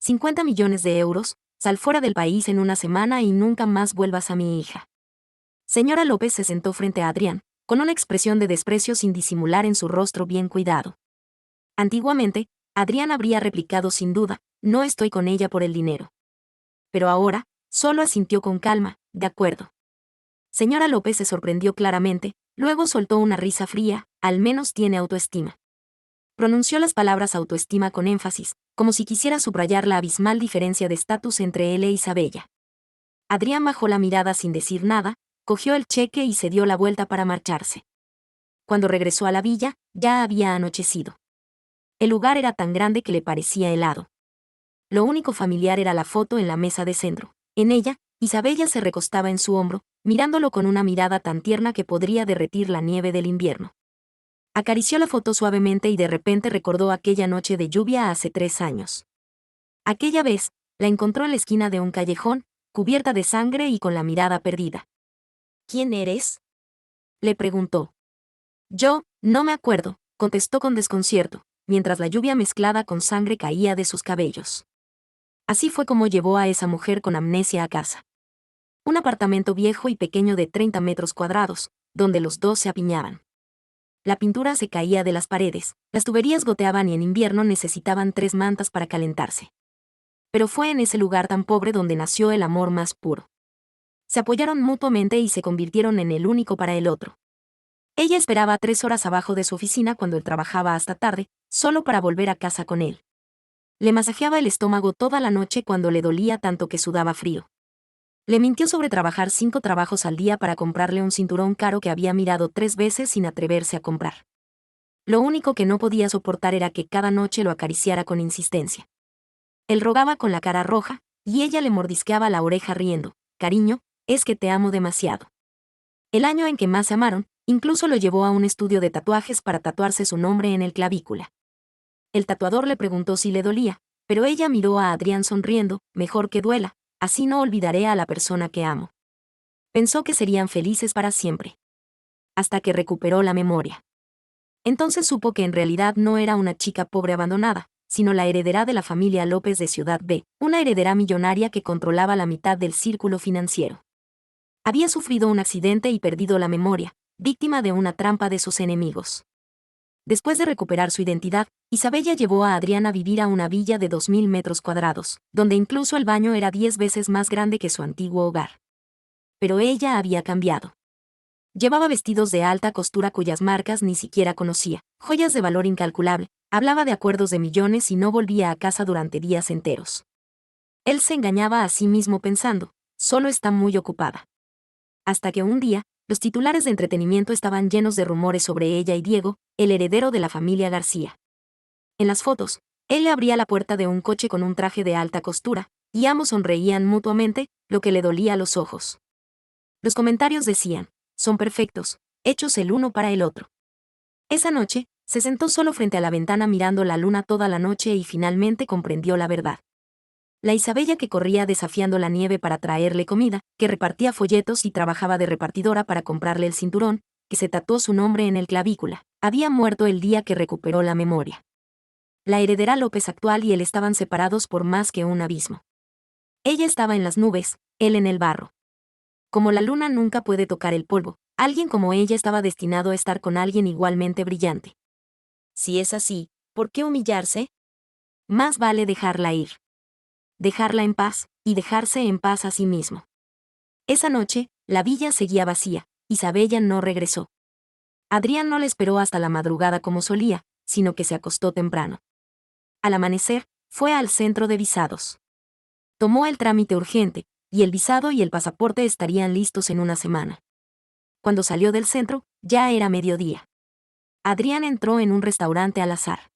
50 millones de euros, sal fuera del país en una semana y nunca más vuelvas a mi hija. Señora López se sentó frente a Adrián, con una expresión de desprecio sin disimular en su rostro bien cuidado. Antiguamente, Adrián habría replicado sin duda, no estoy con ella por el dinero. Pero ahora, solo asintió con calma, de acuerdo. Señora López se sorprendió claramente, luego soltó una risa fría, al menos tiene autoestima. Pronunció las palabras autoestima con énfasis, como si quisiera subrayar la abismal diferencia de estatus entre él e Isabella. Adrián bajó la mirada sin decir nada, cogió el cheque y se dio la vuelta para marcharse. Cuando regresó a la villa, ya había anochecido. El lugar era tan grande que le parecía helado. Lo único familiar era la foto en la mesa de centro. En ella, Isabella se recostaba en su hombro, mirándolo con una mirada tan tierna que podría derretir la nieve del invierno. Acarició la foto suavemente y de repente recordó aquella noche de lluvia hace 3 años. Aquella vez, la encontró en la esquina de un callejón, cubierta de sangre y con la mirada perdida. ¿Quién eres?, le preguntó. Yo, no me acuerdo, contestó con desconcierto, mientras la lluvia mezclada con sangre caía de sus cabellos. Así fue como llevó a esa mujer con amnesia a casa. Un apartamento viejo y pequeño de 30 metros cuadrados, donde los dos se apiñaban. La pintura se caía de las paredes, las tuberías goteaban y en invierno necesitaban 3 mantas para calentarse. Pero fue en ese lugar tan pobre donde nació el amor más puro. Se apoyaron mutuamente y se convirtieron en el único para el otro. Ella esperaba 3 horas abajo de su oficina cuando él trabajaba hasta tarde, solo para volver a casa con él. Le masajeaba el estómago toda la noche cuando le dolía tanto que sudaba frío. Le mintió sobre trabajar 5 trabajos al día para comprarle un cinturón caro que había mirado 3 veces sin atreverse a comprar. Lo único que no podía soportar era que cada noche lo acariciara con insistencia. Él rogaba con la cara roja, y ella le mordisqueaba la oreja riendo. Cariño, es que te amo demasiado. El año en que más se amaron, incluso lo llevó a un estudio de tatuajes para tatuarse su nombre en el clavícula. El tatuador le preguntó si le dolía, pero ella miró a Adrián sonriendo, mejor que duela, así no olvidaré a la persona que amo. Pensó que serían felices para siempre. Hasta que recuperó la memoria. Entonces supo que en realidad no era una chica pobre abandonada, sino la heredera de la familia López de Ciudad B, una heredera millonaria que controlaba la mitad del círculo financiero. Había sufrido un accidente y perdido la memoria, víctima de una trampa de sus enemigos. Después de recuperar su identidad, Isabella llevó a Adrián a vivir a una villa de 2000 metros cuadrados, donde incluso el baño era 10 veces más grande que su antiguo hogar. Pero ella había cambiado. Llevaba vestidos de alta costura cuyas marcas ni siquiera conocía, joyas de valor incalculable, hablaba de acuerdos de millones y no volvía a casa durante días enteros. Él se engañaba a sí mismo pensando, solo está muy ocupada. Hasta que un día, los titulares de entretenimiento estaban llenos de rumores sobre ella y Diego, el heredero de la familia García. En las fotos, él le abría la puerta de un coche con un traje de alta costura, y ambos sonreían mutuamente, lo que le dolía los ojos. Los comentarios decían, son perfectos, hechos el uno para el otro. Esa noche, se sentó solo frente a la ventana mirando la luna toda la noche y finalmente comprendió la verdad. La Isabella que corría desafiando la nieve para traerle comida, que repartía folletos y trabajaba de repartidora para comprarle el cinturón, que se tatuó su nombre en el clavícula, había muerto el día que recuperó la memoria. La heredera López actual y él estaban separados por más que un abismo. Ella estaba en las nubes, él en el barro. Como la luna nunca puede tocar el polvo, alguien como ella estaba destinado a estar con alguien igualmente brillante. Si es así, ¿por qué humillarse? Más vale dejarla ir. Dejarla en paz, y dejarse en paz a sí mismo. Esa noche, la villa seguía vacía, Isabella no regresó. Adrián no le esperó hasta la madrugada como solía, sino que se acostó temprano. Al amanecer, fue al centro de visados. Tomó el trámite urgente, y el visado y el pasaporte estarían listos en una semana. Cuando salió del centro, ya era mediodía. Adrián entró en un restaurante al azar.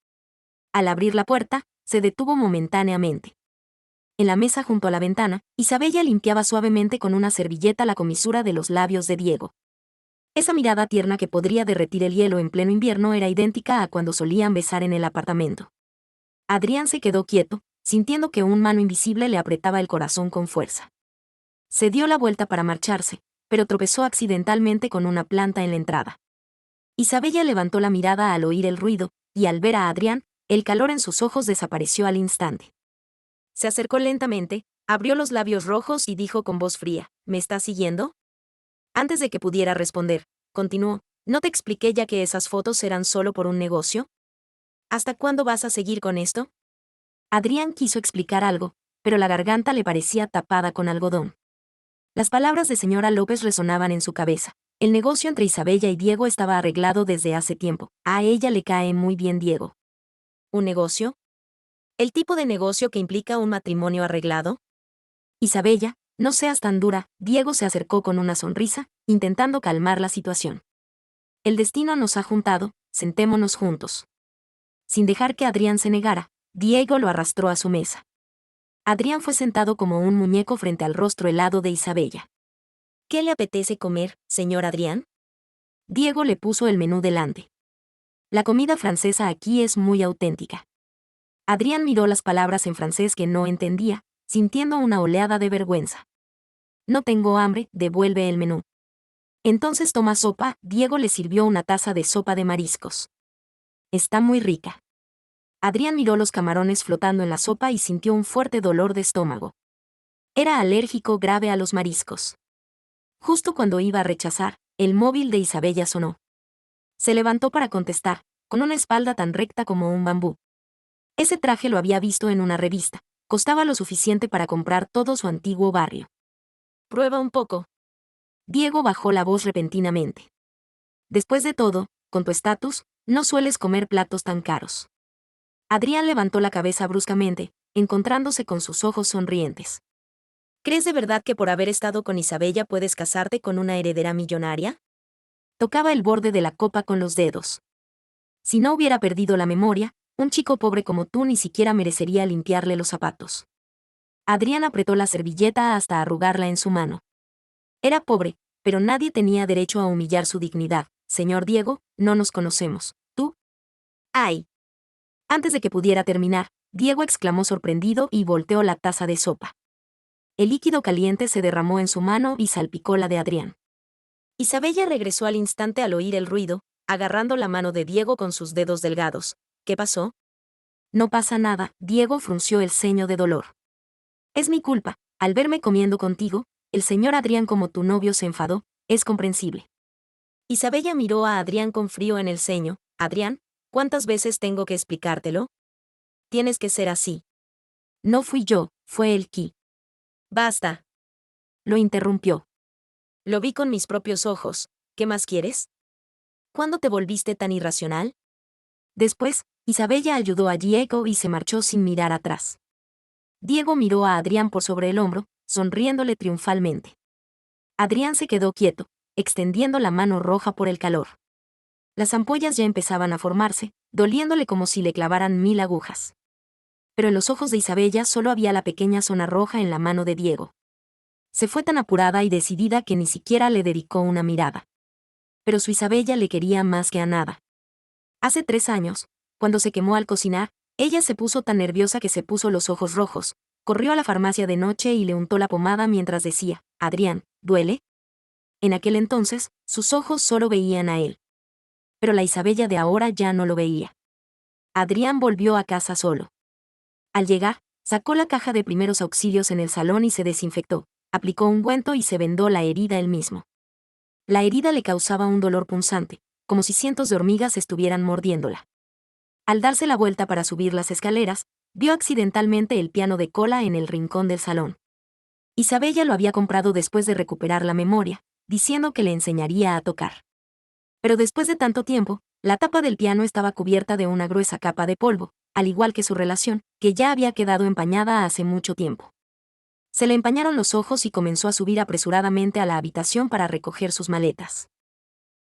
Al abrir la puerta, se detuvo momentáneamente. En la mesa junto a la ventana, Isabella limpiaba suavemente con una servilleta la comisura de los labios de Diego. Esa mirada tierna que podría derretir el hielo en pleno invierno era idéntica a cuando solían besar en el apartamento. Adrián se quedó quieto, sintiendo que una mano invisible le apretaba el corazón con fuerza. Se dio la vuelta para marcharse, pero tropezó accidentalmente con una planta en la entrada. Isabella levantó la mirada al oír el ruido, y al ver a Adrián, el calor en sus ojos desapareció al instante. Se acercó lentamente, abrió los labios rojos y dijo con voz fría, ¿me estás siguiendo? Antes de que pudiera responder, continuó, ¿no te expliqué ya que esas fotos eran solo por un negocio? ¿Hasta cuándo vas a seguir con esto? Adrián quiso explicar algo, pero la garganta le parecía tapada con algodón. Las palabras de señora López resonaban en su cabeza. El negocio entre Isabella y Diego estaba arreglado desde hace tiempo. A ella le cae muy bien Diego. ¿Un negocio? ¿El tipo de negocio que implica un matrimonio arreglado? Isabella, no seas tan dura. Diego se acercó con una sonrisa, intentando calmar la situación. El destino nos ha juntado, sentémonos juntos. Sin dejar que Adrián se negara, Diego lo arrastró a su mesa. Adrián fue sentado como un muñeco frente al rostro helado de Isabella. ¿Qué le apetece comer, señor Adrián? Diego le puso el menú delante. La comida francesa aquí es muy auténtica. Adrián miró las palabras en francés que no entendía, sintiendo una oleada de vergüenza. No tengo hambre, devuelve el menú. Entonces toma sopa. Diego le sirvió una taza de sopa de mariscos. Está muy rica. Adrián miró los camarones flotando en la sopa y sintió un fuerte dolor de estómago. Era alérgico grave a los mariscos. Justo cuando iba a rechazar, el móvil de Isabella sonó. Se levantó para contestar, con una espalda tan recta como un bambú. Ese traje lo había visto en una revista, costaba lo suficiente para comprar todo su antiguo barrio. Prueba un poco. Diego bajó la voz repentinamente. Después de todo, con tu estatus, no sueles comer platos tan caros. Adrián levantó la cabeza bruscamente, encontrándose con sus ojos sonrientes. ¿Crees de verdad que por haber estado con Isabella puedes casarte con una heredera millonaria? Tocaba el borde de la copa con los dedos. Si no hubiera perdido la memoria, un chico pobre como tú ni siquiera merecería limpiarle los zapatos. Adrián apretó la servilleta hasta arrugarla en su mano. Era pobre, pero nadie tenía derecho a humillar su dignidad. Señor Diego, no nos conocemos. ¿Tú? ¡Ay! Antes de que pudiera terminar, Diego exclamó sorprendido y volteó la taza de sopa. El líquido caliente se derramó en su mano y salpicó la de Adrián. Isabella regresó al instante al oír el ruido, agarrando la mano de Diego con sus dedos delgados. ¿Qué pasó? No pasa nada. Diego frunció el ceño de dolor. Es mi culpa. Al verme comiendo contigo, el señor Adrián como tu novio se enfadó, es comprensible. Isabella miró a Adrián con frío en el ceño. Adrián, ¿cuántas veces tengo que explicártelo? Tienes que ser así. No fui yo, fue el Ki. Basta. Lo interrumpió. Lo vi con mis propios ojos. ¿Qué más quieres? ¿Cuándo te volviste tan irracional? Después, Isabella ayudó a Diego y se marchó sin mirar atrás. Diego miró a Adrián por sobre el hombro, sonriéndole triunfalmente. Adrián se quedó quieto, extendiendo la mano roja por el calor. Las ampollas ya empezaban a formarse, doliéndole como si le clavaran 1000 agujas. Pero en los ojos de Isabella solo había la pequeña zona roja en la mano de Diego. Se fue tan apurada y decidida que ni siquiera le dedicó una mirada. Pero su Isabella le quería más que a nada. Hace 3 años, cuando se quemó al cocinar, ella se puso tan nerviosa que se puso los ojos rojos, corrió a la farmacia de noche y le untó la pomada mientras decía, Adrián, ¿duele? En aquel entonces, sus ojos solo veían a él. Pero la Isabella de ahora ya no lo veía. Adrián volvió a casa solo. Al llegar, sacó la caja de primeros auxilios en el salón y se desinfectó, aplicó ungüento y se vendó la herida él mismo. La herida le causaba un dolor punzante, como si cientos de hormigas estuvieran mordiéndola. Al darse la vuelta para subir las escaleras, vio accidentalmente el piano de cola en el rincón del salón. Isabella lo había comprado después de recuperar la memoria, diciendo que le enseñaría a tocar. Pero después de tanto tiempo, la tapa del piano estaba cubierta de una gruesa capa de polvo, al igual que su relación, que ya había quedado empañada hace mucho tiempo. Se le empañaron los ojos y comenzó a subir apresuradamente a la habitación para recoger sus maletas.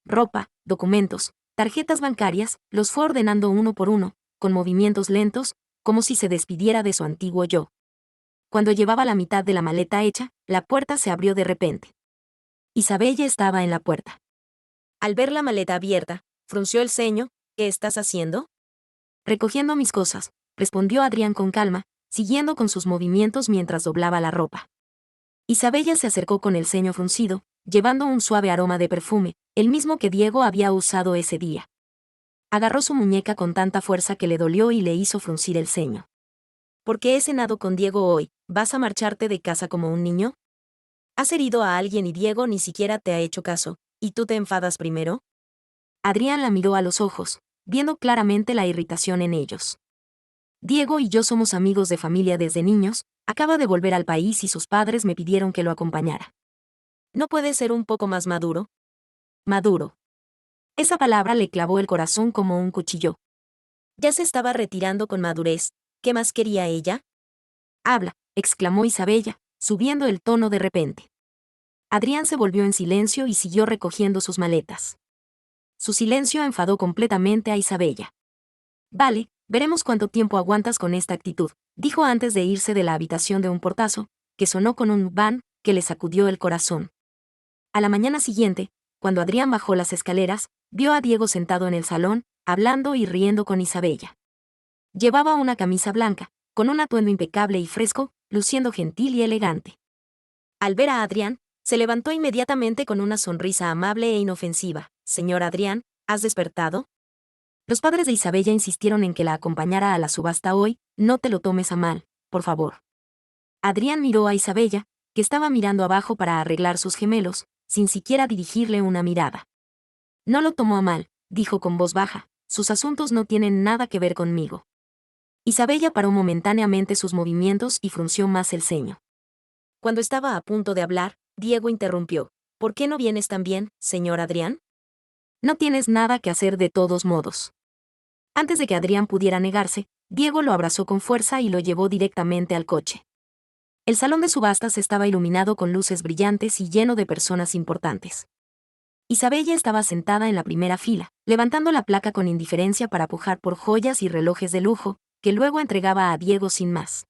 Ropa, documentos, tarjetas bancarias, los fue ordenando uno por uno, con movimientos lentos, como si se despidiera de su antiguo yo. Cuando llevaba la mitad de la maleta hecha, la puerta se abrió de repente. Isabella estaba en la puerta. Al ver la maleta abierta, frunció el ceño. ¿Qué estás haciendo? Recogiendo mis cosas, respondió Adrián con calma, siguiendo con sus movimientos mientras doblaba la ropa. Isabella se acercó con el ceño fruncido, llevando un suave aroma de perfume, el mismo que Diego había usado ese día. Agarró su muñeca con tanta fuerza que le dolió y le hizo fruncir el ceño. Porque he cenado con Diego hoy, ¿vas a marcharte de casa como un niño? ¿Has herido a alguien y Diego ni siquiera te ha hecho caso, y tú te enfadas primero? Adrián la miró a los ojos, viendo claramente la irritación en ellos. Diego y yo somos amigos de familia desde niños, acaba de volver al país y sus padres me pidieron que lo acompañara. ¿No puede ser un poco más maduro? Maduro. Esa palabra le clavó el corazón como un cuchillo. Ya se estaba retirando con madurez. ¿Qué más quería ella? Habla, exclamó Isabella, subiendo el tono de repente. Adrián se volvió en silencio y siguió recogiendo sus maletas. Su silencio enfadó completamente a Isabella. Vale, veremos cuánto tiempo aguantas con esta actitud, dijo antes de irse de la habitación de un portazo, que sonó con un van que le sacudió el corazón. A la mañana siguiente, cuando Adrián bajó las escaleras, vio a Diego sentado en el salón, hablando y riendo con Isabella. Llevaba una camisa blanca, con un atuendo impecable y fresco, luciendo gentil y elegante. Al ver a Adrián, se levantó inmediatamente con una sonrisa amable e inofensiva. Señor Adrián, ¿has despertado? Los padres de Isabella insistieron en que la acompañara a la subasta hoy, no te lo tomes a mal, por favor. Adrián miró a Isabella, que estaba mirando abajo para arreglar sus gemelos, sin siquiera dirigirle una mirada. No lo tomó a mal, dijo con voz baja, sus asuntos no tienen nada que ver conmigo. Isabella paró momentáneamente sus movimientos y frunció más el ceño. Cuando estaba a punto de hablar, Diego interrumpió. ¿Por qué no vienes también, señor Adrián? No tienes nada que hacer de todos modos. Antes de que Adrián pudiera negarse, Diego lo abrazó con fuerza y lo llevó directamente al coche. El salón de subastas estaba iluminado con luces brillantes y lleno de personas importantes. Isabella estaba sentada en la primera fila, levantando la placa con indiferencia para pujar por joyas y relojes de lujo, que luego entregaba a Diego sin más.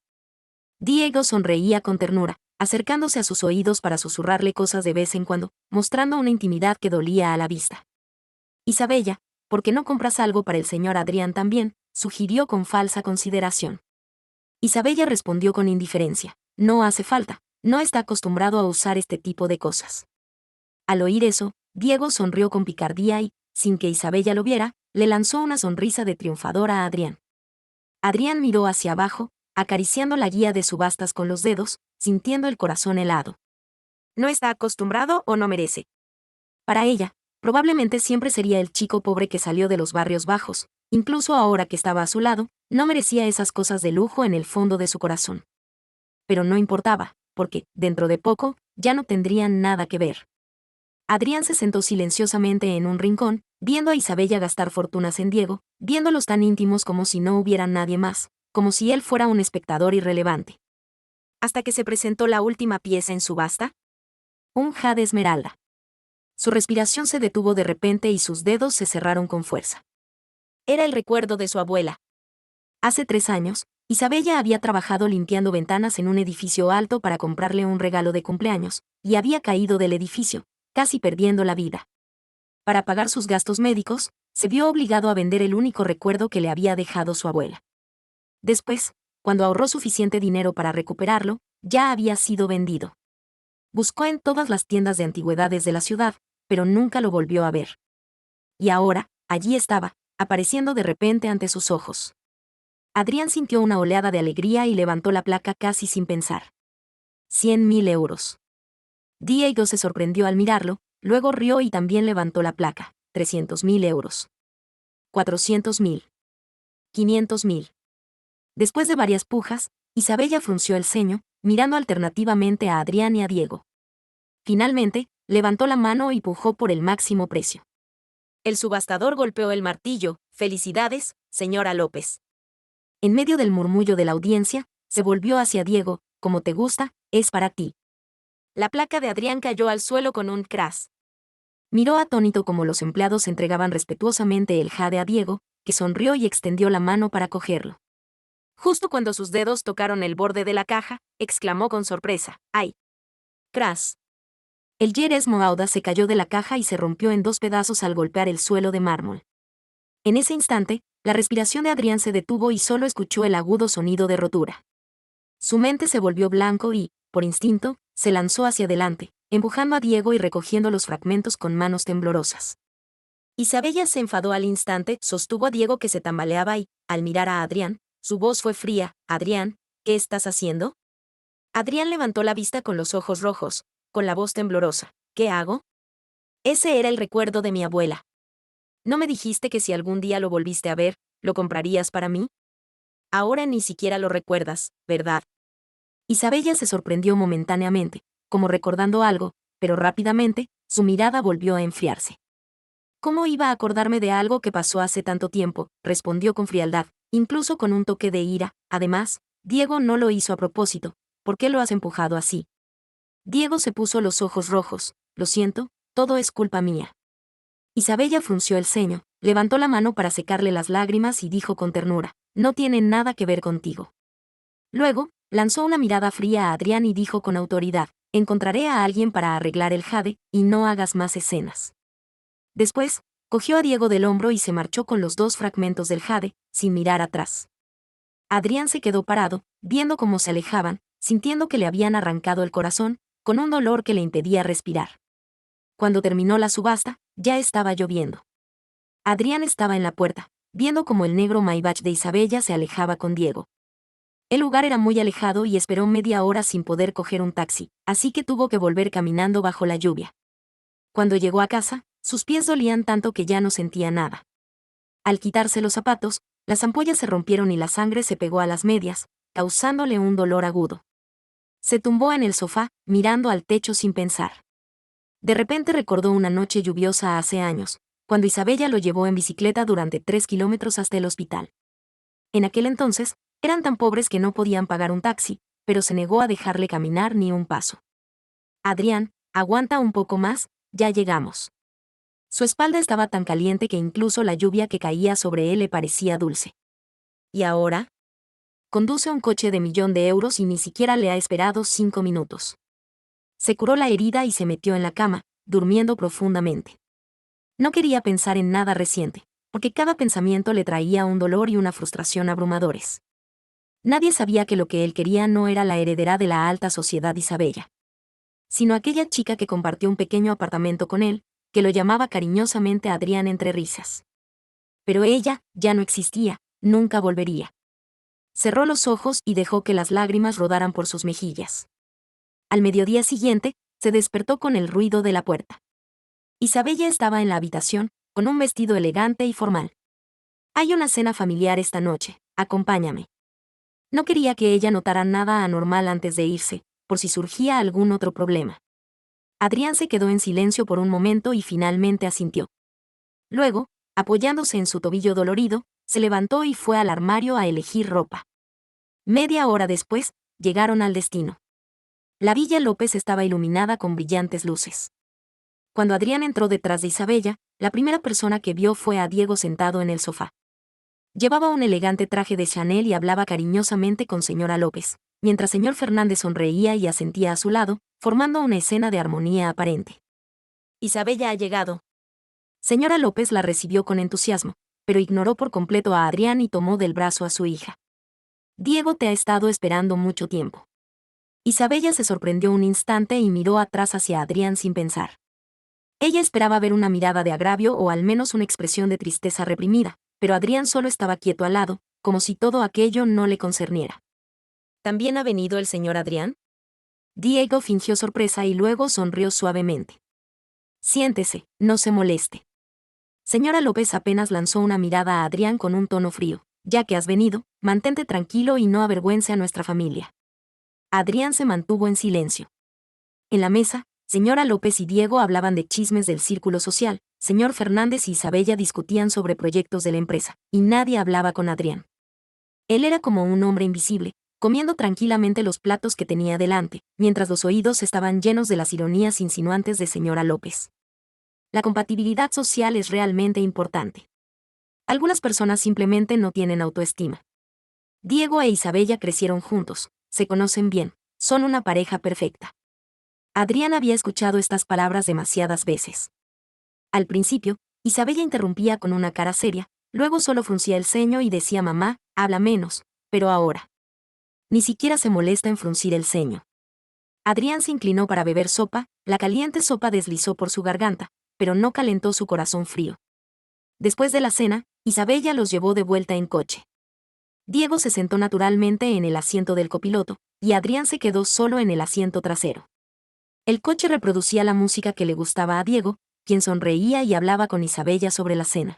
Diego sonreía con ternura, acercándose a sus oídos para susurrarle cosas de vez en cuando, mostrando una intimidad que dolía a la vista. Isabella, ¿por qué no compras algo para el señor Adrián también?, sugirió con falsa consideración. Isabella respondió con indiferencia. No hace falta, no está acostumbrado a usar este tipo de cosas. Al oír eso, Diego sonrió con picardía y, sin que Isabella lo viera, le lanzó una sonrisa de triunfador a Adrián. Adrián miró hacia abajo, acariciando la guía de subastas con los dedos, sintiendo el corazón helado. ¿No está acostumbrado o no merece? Para ella, probablemente siempre sería el chico pobre que salió de los barrios bajos, incluso ahora que estaba a su lado, no merecía esas cosas de lujo en el fondo de su corazón. Pero no importaba, porque, dentro de poco, ya no tendrían nada que ver. Adrián se sentó silenciosamente en un rincón, viendo a Isabella gastar fortunas en Diego, viéndolos tan íntimos como si no hubiera nadie más, como si él fuera un espectador irrelevante. Hasta que se presentó la última pieza en subasta. Un jade esmeralda. Su respiración se detuvo de repente y sus dedos se cerraron con fuerza. Era el recuerdo de su abuela. Hace 3 años, Isabella había trabajado limpiando ventanas en un edificio alto para comprarle un regalo de cumpleaños, y había caído del edificio, casi perdiendo la vida. Para pagar sus gastos médicos, se vio obligado a vender el único recuerdo que le había dejado su abuela. Después, cuando ahorró suficiente dinero para recuperarlo, ya había sido vendido. Buscó en todas las tiendas de antigüedades de la ciudad, pero nunca lo volvió a ver. Y ahora, allí estaba, apareciendo de repente ante sus ojos. Adrián sintió una oleada de alegría y levantó la placa casi sin pensar. 100.000 euros. Diego se sorprendió al mirarlo, luego rió y también levantó la placa. 300.000 euros. 400.000. 500.000. Después de varias pujas, Isabella frunció el ceño, mirando alternativamente a Adrián y a Diego. Finalmente, levantó la mano y pujó por el máximo precio. El subastador golpeó el martillo. Felicidades, señora López. En medio del murmullo de la audiencia, se volvió hacia Diego. Como te gusta, es para ti. La placa de Adrián cayó al suelo con un crash. Miró atónito como los empleados entregaban respetuosamente el jade a Diego, que sonrió y extendió la mano para cogerlo. Justo cuando sus dedos tocaron el borde de la caja, exclamó con sorpresa, ¡ay! Crash. El Jerez Moauda se cayó de la caja y se rompió en 2 pedazos al golpear el suelo de mármol. En ese instante, la respiración de Adrián se detuvo y solo escuchó el agudo sonido de rotura. Su mente se volvió blanco y, por instinto, se lanzó hacia adelante, empujando a Diego y recogiendo los fragmentos con manos temblorosas. Isabella se enfadó al instante, sostuvo a Diego que se tambaleaba y, al mirar a Adrián, su voz fue fría. Adrián, ¿Qué estás haciendo? Adrián levantó la vista con los ojos rojos, con la voz temblorosa. ¿Qué hago? Ese era el recuerdo de mi abuela. ¿No me dijiste que si algún día lo volviste a ver, lo comprarías para mí? Ahora ni siquiera lo recuerdas, ¿verdad? Isabella se sorprendió momentáneamente, como recordando algo, pero rápidamente, su mirada volvió a enfriarse. ¿Cómo iba a acordarme de algo que pasó hace tanto tiempo?, respondió con frialdad, incluso con un toque de ira. Además, Diego no lo hizo a propósito. ¿Por qué lo has empujado así? Diego se puso los ojos rojos. Lo siento, todo es culpa mía. Isabella frunció el ceño, levantó la mano para secarle las lágrimas y dijo con ternura, no tiene nada que ver contigo. Luego, lanzó una mirada fría a Adrián y dijo con autoridad, encontraré a alguien para arreglar el jade, y no hagas más escenas. Después, cogió a Diego del hombro y se marchó con los 2 fragmentos del jade, sin mirar atrás. Adrián se quedó parado, viendo cómo se alejaban, sintiendo que le habían arrancado el corazón, con un dolor que le impedía respirar. Cuando terminó la subasta, ya estaba lloviendo. Adrián estaba en la puerta, viendo cómo el negro Maybach de Isabella se alejaba con Diego. El lugar era muy alejado y esperó media hora sin poder coger un taxi, así que tuvo que volver caminando bajo la lluvia. Cuando llegó a casa, sus pies dolían tanto que ya no sentía nada. Al quitarse los zapatos, las ampollas se rompieron y la sangre se pegó a las medias, causándole un dolor agudo. Se tumbó en el sofá, mirando al techo sin pensar. De repente recordó una noche lluviosa hace años, cuando Isabella lo llevó en bicicleta durante 3 kilómetros hasta el hospital. En aquel entonces, eran tan pobres que no podían pagar un taxi, pero se negó a dejarle caminar ni un paso. Adrián, aguanta un poco más, ya llegamos. Su espalda estaba tan caliente que incluso la lluvia que caía sobre él le parecía dulce. ¿Y ahora? Conduce un coche de €1.000.000 y ni siquiera le ha esperado 5 minutos. Se curó la herida y se metió en la cama, durmiendo profundamente. No quería pensar en nada reciente, porque cada pensamiento le traía un dolor y una frustración abrumadores. Nadie sabía que lo que él quería no era la heredera de la alta sociedad Isabella, sino aquella chica que compartió un pequeño apartamento con él, que lo llamaba cariñosamente Adrián entre risas. Pero ella ya no existía, nunca volvería. Cerró los ojos y dejó que las lágrimas rodaran por sus mejillas. Al mediodía siguiente, se despertó con el ruido de la puerta. Isabella estaba en la habitación, con un vestido elegante y formal. Hay una cena familiar esta noche, acompáñame. No quería que ella notara nada anormal antes de irse, por si surgía algún otro problema. Adrián se quedó en silencio por un momento y finalmente asintió. Luego, apoyándose en su tobillo dolorido, se levantó y fue al armario a elegir ropa. Media hora después, llegaron al destino. La Villa López estaba iluminada con brillantes luces. Cuando Adrián entró detrás de Isabella, la primera persona que vio fue a Diego sentado en el sofá. Llevaba un elegante traje de Chanel y hablaba cariñosamente con señora López, mientras señor Fernández sonreía y asentía a su lado, formando una escena de armonía aparente. Isabella ha llegado. Señora López la recibió con entusiasmo, pero ignoró por completo a Adrián y tomó del brazo a su hija. Diego te ha estado esperando mucho tiempo. Isabella se sorprendió un instante y miró atrás hacia Adrián sin pensar. Ella esperaba ver una mirada de agravio o al menos una expresión de tristeza reprimida, pero Adrián solo estaba quieto al lado, como si todo aquello no le concerniera. ¿También ha venido el señor Adrián? Diego fingió sorpresa y luego sonrió suavemente. Siéntese, no se moleste. Señora López apenas lanzó una mirada a Adrián con un tono frío. Ya que has venido, mantente tranquilo y no avergüence a nuestra familia. Adrián se mantuvo en silencio. En la mesa, señora López y Diego hablaban de chismes del círculo social, señor Fernández y Isabella discutían sobre proyectos de la empresa, y nadie hablaba con Adrián. Él era como un hombre invisible, comiendo tranquilamente los platos que tenía delante, mientras los oídos estaban llenos de las ironías insinuantes de señora López. La compatibilidad social es realmente importante. Algunas personas simplemente no tienen autoestima. Diego e Isabella crecieron juntos, se conocen bien, son una pareja perfecta. Adrián había escuchado estas palabras demasiadas veces. Al principio, Isabella interrumpía con una cara seria, luego solo fruncía el ceño y decía mamá, habla menos, pero ahora. Ni siquiera se molesta en fruncir el ceño. Adrián se inclinó para beber sopa, la caliente sopa deslizó por su garganta, pero no calentó su corazón frío. Después de la cena, Isabella los llevó de vuelta en coche. Diego se sentó naturalmente en el asiento del copiloto, y Adrián se quedó solo en el asiento trasero. El coche reproducía la música que le gustaba a Diego, quien sonreía y hablaba con Isabella sobre la cena.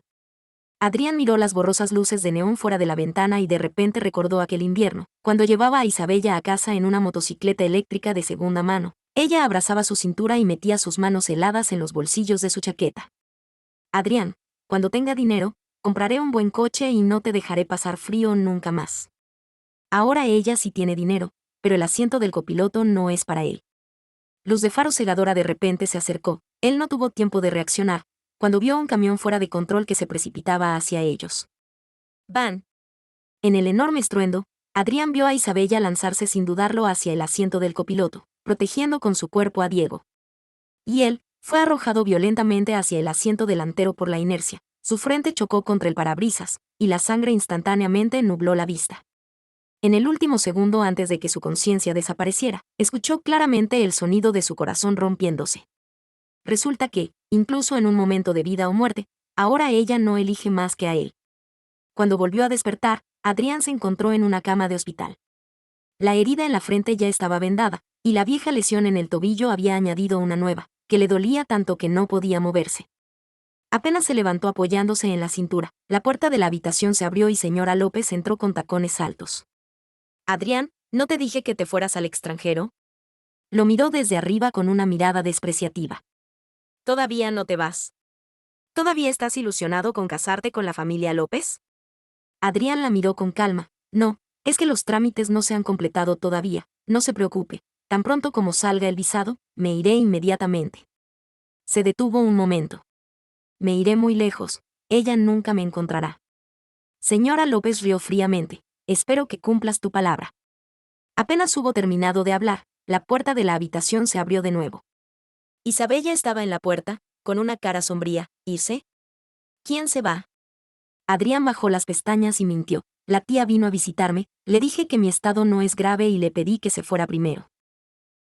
Adrián miró las borrosas luces de neón fuera de la ventana y de repente recordó aquel invierno, cuando llevaba a Isabella a casa en una motocicleta eléctrica de segunda mano. Ella abrazaba su cintura y metía sus manos heladas en los bolsillos de su chaqueta. Adrián, cuando tenga dinero, compraré un buen coche y no te dejaré pasar frío nunca más. Ahora ella sí tiene dinero, pero el asiento del copiloto no es para él. Luz de faro cegadora de repente se acercó. Él no tuvo tiempo de reaccionar, cuando vio un camión fuera de control que se precipitaba hacia ellos. ¡Van! En el enorme estruendo, Adrián vio a Isabella lanzarse sin dudarlo hacia el asiento del copiloto, protegiendo con su cuerpo a Diego. Y él fue arrojado violentamente hacia el asiento delantero por la inercia. Su frente chocó contra el parabrisas, y la sangre instantáneamente nubló la vista. En el último segundo antes de que su conciencia desapareciera, escuchó claramente el sonido de su corazón rompiéndose. Resulta que, incluso en un momento de vida o muerte, ahora ella no elige más que a él. Cuando volvió a despertar, Adrián se encontró en una cama de hospital. La herida en la frente ya estaba vendada, y la vieja lesión en el tobillo había añadido una nueva, que le dolía tanto que no podía moverse. Apenas se levantó apoyándose en la cintura, la puerta de la habitación se abrió y señora López entró con tacones altos. «Adrián, ¿no te dije que te fueras al extranjero?» Lo miró desde arriba con una mirada despreciativa. «¿Todavía no te vas? ¿Todavía estás ilusionado con casarte con la familia López?» Adrián la miró con calma. «No, es que los trámites no se han completado todavía, no se preocupe, tan pronto como salga el visado, me iré inmediatamente». Se detuvo un momento. «Me iré muy lejos, ella nunca me encontrará». Señora López rió fríamente. «Espero que cumplas tu palabra». Apenas hubo terminado de hablar, la puerta de la habitación se abrió de nuevo. Isabella estaba en la puerta, con una cara sombría. «¿Irse? ¿Quién se va?» Adrián bajó las pestañas y mintió. «La tía vino a visitarme, le dije que mi estado no es grave y le pedí que se fuera primero».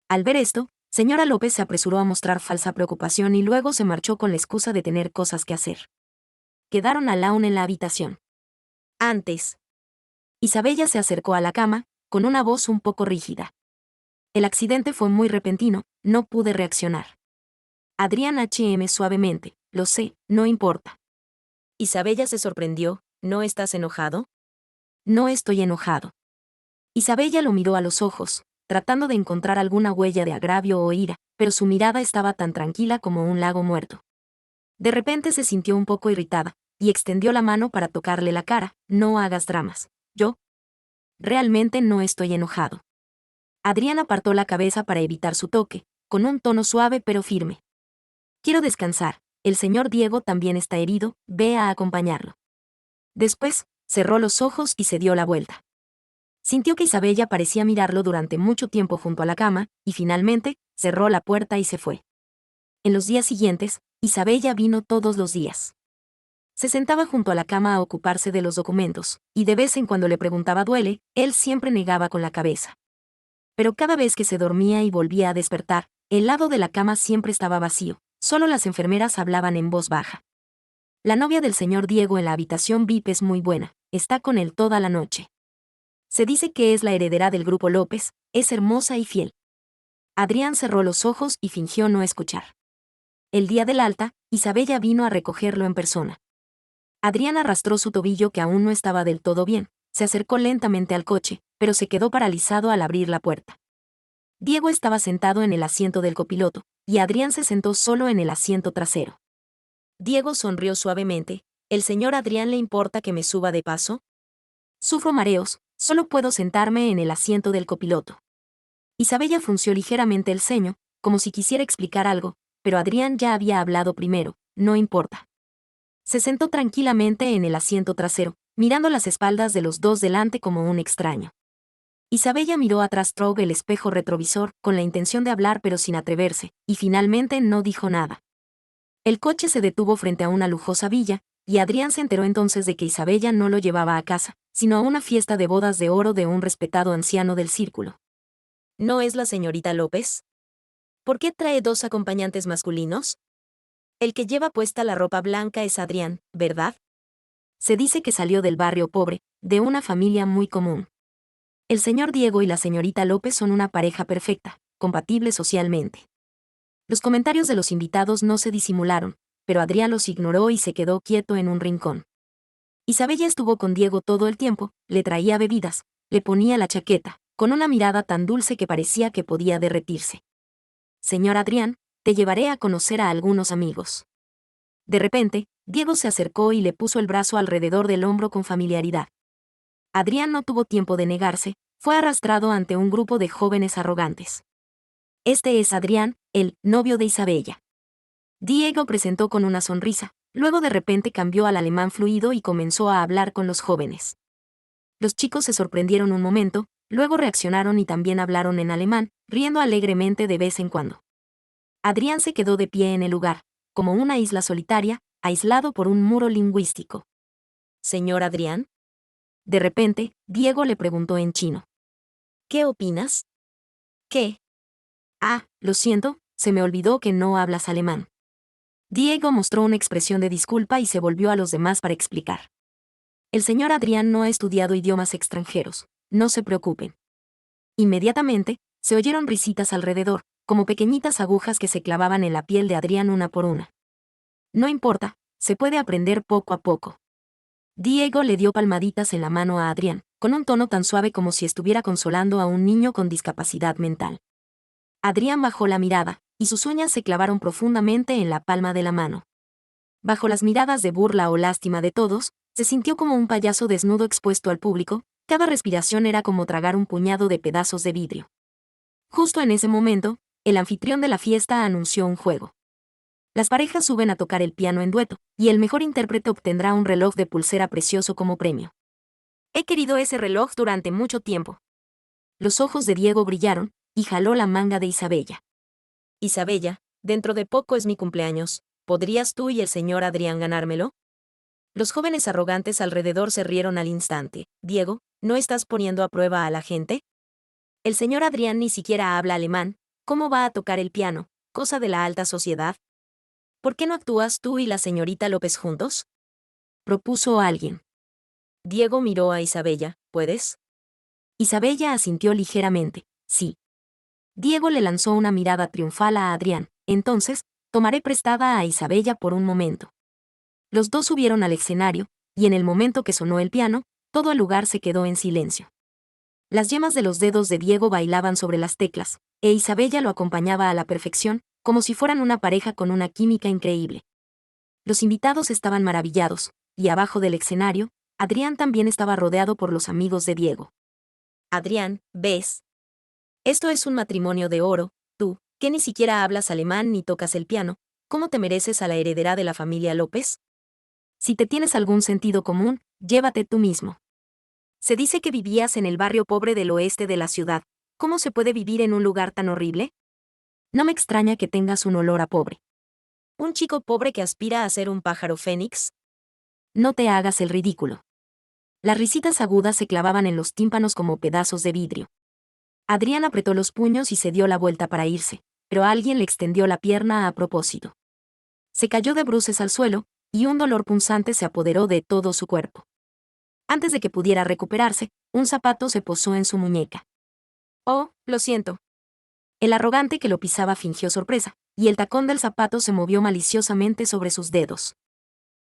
Al ver esto, señora López se apresuró a mostrar falsa preocupación y luego se marchó con la excusa de tener cosas que hacer. Quedaron aún en la habitación. Antes. Isabella se acercó a la cama, con una voz un poco rígida. «El accidente fue muy repentino, no pude reaccionar». Adrián suavemente. «Lo sé, no importa». Isabella se sorprendió. «¿No estás enojado?» «No estoy enojado». Isabella lo miró a los ojos, tratando de encontrar alguna huella de agravio o ira, pero su mirada estaba tan tranquila como un lago muerto. De repente se sintió un poco irritada, y extendió la mano para tocarle la cara. «No hagas dramas. Yo realmente no estoy enojado». Adrián apartó la cabeza para evitar su toque, con un tono suave pero firme. «Quiero descansar, el señor Diego también está herido, ve a acompañarlo». Después, cerró los ojos y se dio la vuelta. Sintió que Isabella parecía mirarlo durante mucho tiempo junto a la cama, y finalmente, cerró la puerta y se fue. En los días siguientes, Isabella vino todos los días. Se sentaba junto a la cama a ocuparse de los documentos, y de vez en cuando le preguntaba «¿Duele?», él siempre negaba con la cabeza. Pero cada vez que se dormía y volvía a despertar, el lado de la cama siempre estaba vacío, solo las enfermeras hablaban en voz baja. «La novia del señor Diego en la habitación VIP es muy buena, está con él toda la noche. Se dice que es la heredera del grupo López, es hermosa y fiel». Adrián cerró los ojos y fingió no escuchar. El día del alta, Isabella vino a recogerlo en persona. Adrián arrastró su tobillo que aún no estaba del todo bien, se acercó lentamente al coche, pero se quedó paralizado al abrir la puerta. Diego estaba sentado en el asiento del copiloto, y Adrián se sentó solo en el asiento trasero. Diego sonrió suavemente. «¿El señor Adrián le importa que me suba de paso?» «Sufro mareos, solo puedo sentarme en el asiento del copiloto». Isabella frunció ligeramente el ceño, como si quisiera explicar algo, pero Adrián ya había hablado primero. «No importa». Se sentó tranquilamente en el asiento trasero, mirando las espaldas de los dos delante como un extraño. Isabella miró atrás tras el espejo retrovisor, con la intención de hablar pero sin atreverse, y finalmente no dijo nada. El coche se detuvo frente a una lujosa villa, y Adrián se enteró entonces de que Isabella no lo llevaba a casa, sino a una fiesta de bodas de oro de un respetado anciano del círculo. ¿No es la señorita López? ¿Por qué trae dos acompañantes masculinos? El que lleva puesta la ropa blanca es Adrián, ¿verdad? Se dice que salió del barrio pobre, de una familia muy común. El señor Diego y la señorita López son una pareja perfecta, compatible socialmente. Los comentarios de los invitados no se disimularon, pero Adrián los ignoró y se quedó quieto en un rincón. Isabella estuvo con Diego todo el tiempo, le traía bebidas, le ponía la chaqueta, con una mirada tan dulce que parecía que podía derretirse. Señor Adrián, te llevaré a conocer a algunos amigos. De repente, Diego se acercó y le puso el brazo alrededor del hombro con familiaridad. Adrián no tuvo tiempo de negarse, fue arrastrado ante un grupo de jóvenes arrogantes. Este es Adrián, el novio de Isabella. Diego presentó con una sonrisa, luego de repente cambió al alemán fluido y comenzó a hablar con los jóvenes. Los chicos se sorprendieron un momento, luego reaccionaron y también hablaron en alemán, riendo alegremente de vez en cuando. Adrián se quedó de pie en el lugar, como una isla solitaria, aislado por un muro lingüístico. ¿Señor Adrián? De repente, Diego le preguntó en chino. ¿Qué opinas? ¿Qué? Ah, lo siento, se me olvidó que no hablas alemán. Diego mostró una expresión de disculpa y se volvió a los demás para explicar. El señor Adrián no ha estudiado idiomas extranjeros, no se preocupen. Inmediatamente, se oyeron risitas alrededor, como pequeñitas agujas que se clavaban en la piel de Adrián una por una. No importa, se puede aprender poco a poco. Diego le dio palmaditas en la mano a Adrián, con un tono tan suave como si estuviera consolando a un niño con discapacidad mental. Adrián bajó la mirada, y sus uñas se clavaron profundamente en la palma de la mano. Bajo las miradas de burla o lástima de todos, se sintió como un payaso desnudo expuesto al público, cada respiración era como tragar un puñado de pedazos de vidrio. Justo en ese momento, el anfitrión de la fiesta anunció un juego. Las parejas suben a tocar el piano en dueto, y el mejor intérprete obtendrá un reloj de pulsera precioso como premio. He querido ese reloj durante mucho tiempo. Los ojos de Diego brillaron, y jaló la manga de Isabella. Isabella, dentro de poco es mi cumpleaños, ¿podrías tú y el señor Adrián ganármelo? Los jóvenes arrogantes alrededor se rieron al instante. Diego, ¿no estás poniendo a prueba a la gente? El señor Adrián ni siquiera habla alemán, ¿cómo va a tocar el piano, cosa de la alta sociedad? ¿Por qué no actúas tú y la señorita López juntos? Propuso alguien. Diego miró a Isabella, ¿puedes? Isabella asintió ligeramente, sí. Diego le lanzó una mirada triunfal a Adrián, entonces, tomaré prestada a Isabella por un momento. Los dos subieron al escenario, y en el momento que sonó el piano, todo el lugar se quedó en silencio. Las yemas de los dedos de Diego bailaban sobre las teclas, e Isabella lo acompañaba a la perfección, como si fueran una pareja con una química increíble. Los invitados estaban maravillados, y abajo del escenario, Adrián también estaba rodeado por los amigos de Diego. Adrián, ¿ves? Esto es un matrimonio de oro, tú, que ni siquiera hablas alemán ni tocas el piano, ¿cómo te mereces a la heredera de la familia López? Si te tienes algún sentido común, llévate tú mismo. Se dice que vivías en el barrio pobre del oeste de la ciudad. ¿Cómo se puede vivir en un lugar tan horrible? No me extraña que tengas un olor a pobre. ¿Un chico pobre que aspira a ser un pájaro fénix? No te hagas el ridículo. Las risitas agudas se clavaban en los tímpanos como pedazos de vidrio. Adrián apretó los puños y se dio la vuelta para irse, pero alguien le extendió la pierna a propósito. Se cayó de bruces al suelo, y un dolor punzante se apoderó de todo su cuerpo. Antes de que pudiera recuperarse, un zapato se posó en su muñeca. Oh, lo siento. El arrogante que lo pisaba fingió sorpresa, y el tacón del zapato se movió maliciosamente sobre sus dedos.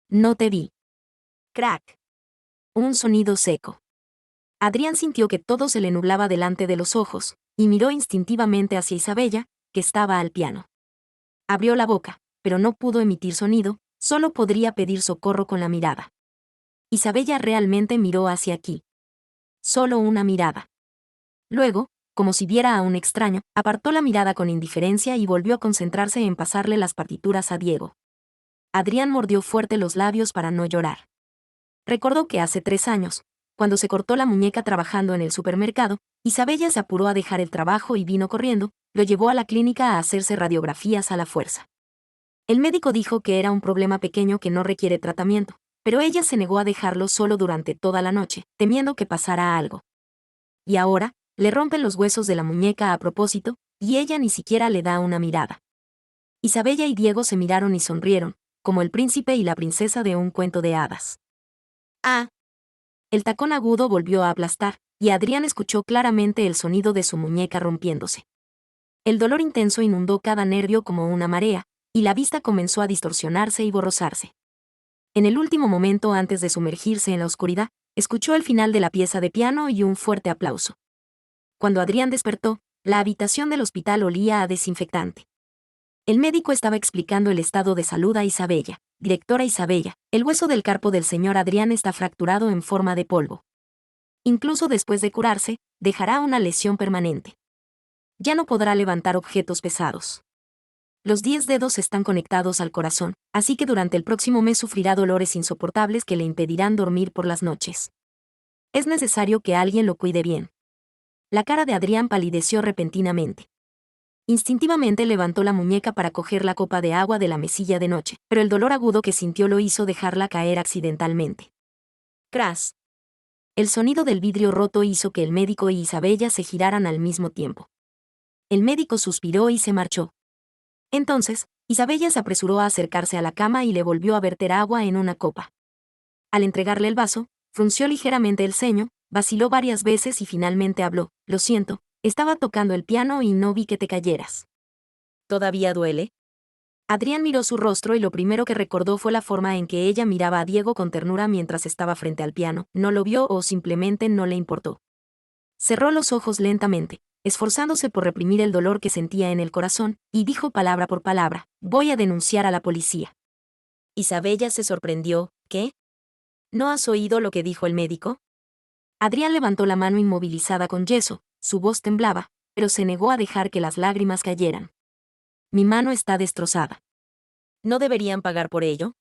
No te vi. Crack. Un sonido seco. Adrián sintió que todo se le nublaba delante de los ojos, y miró instintivamente hacia Isabella, que estaba al piano. Abrió la boca, pero no pudo emitir sonido, solo podría pedir socorro con la mirada. Isabella realmente miró hacia aquí. Solo una mirada. Luego, como si viera a un extraño, apartó la mirada con indiferencia y volvió a concentrarse en pasarle las partituras a Diego. Adrián mordió fuerte los labios para no llorar. Recordó que hace 3 años, cuando se cortó la muñeca trabajando en el supermercado, Isabella se apuró a dejar el trabajo y vino corriendo, lo llevó a la clínica a hacerse radiografías a la fuerza. El médico dijo que era un problema pequeño que no requiere tratamiento, pero ella se negó a dejarlo solo durante toda la noche, temiendo que pasara algo. Y ahora, le rompen los huesos de la muñeca a propósito, y ella ni siquiera le da una mirada. Isabella y Diego se miraron y sonrieron, como el príncipe y la princesa de un cuento de hadas. Ah. El tacón agudo volvió a aplastar, y Adrián escuchó claramente el sonido de su muñeca rompiéndose. El dolor intenso inundó cada nervio como una marea, y la vista comenzó a distorsionarse y borrosarse. En el último momento antes de sumergirse en la oscuridad, escuchó el final de la pieza de piano y un fuerte aplauso. Cuando Adrián despertó, la habitación del hospital olía a desinfectante. El médico estaba explicando el estado de salud a Isabella. Directora Isabella, el hueso del carpo del señor Adrián está fracturado en forma de polvo. Incluso después de curarse, dejará una lesión permanente. Ya no podrá levantar objetos pesados. Los 10 dedos están conectados al corazón, así que durante el próximo mes sufrirá dolores insoportables que le impedirán dormir por las noches. Es necesario que alguien lo cuide bien. La cara de Adrián palideció repentinamente. Instintivamente levantó la muñeca para coger la copa de agua de la mesilla de noche, pero el dolor agudo que sintió lo hizo dejarla caer accidentalmente. ¡Cras! El sonido del vidrio roto hizo que el médico y Isabella se giraran al mismo tiempo. El médico suspiró y se marchó. Entonces, Isabella se apresuró a acercarse a la cama y le volvió a verter agua en una copa. Al entregarle el vaso, frunció ligeramente el ceño, vaciló varias veces y finalmente habló. Lo siento, estaba tocando el piano y no vi que te cayeras. ¿Todavía duele? Adrián miró su rostro y lo primero que recordó fue la forma en que ella miraba a Diego con ternura mientras estaba frente al piano. No lo vio o simplemente no le importó. Cerró los ojos lentamente, esforzándose por reprimir el dolor que sentía en el corazón, y dijo palabra por palabra: voy a denunciar a la policía. Isabella se sorprendió. ¿Qué? ¿No has oído lo que dijo el médico? Adrián levantó la mano inmovilizada con yeso, su voz temblaba, pero se negó a dejar que las lágrimas cayeran. Mi mano está destrozada. ¿No deberían pagar por ello?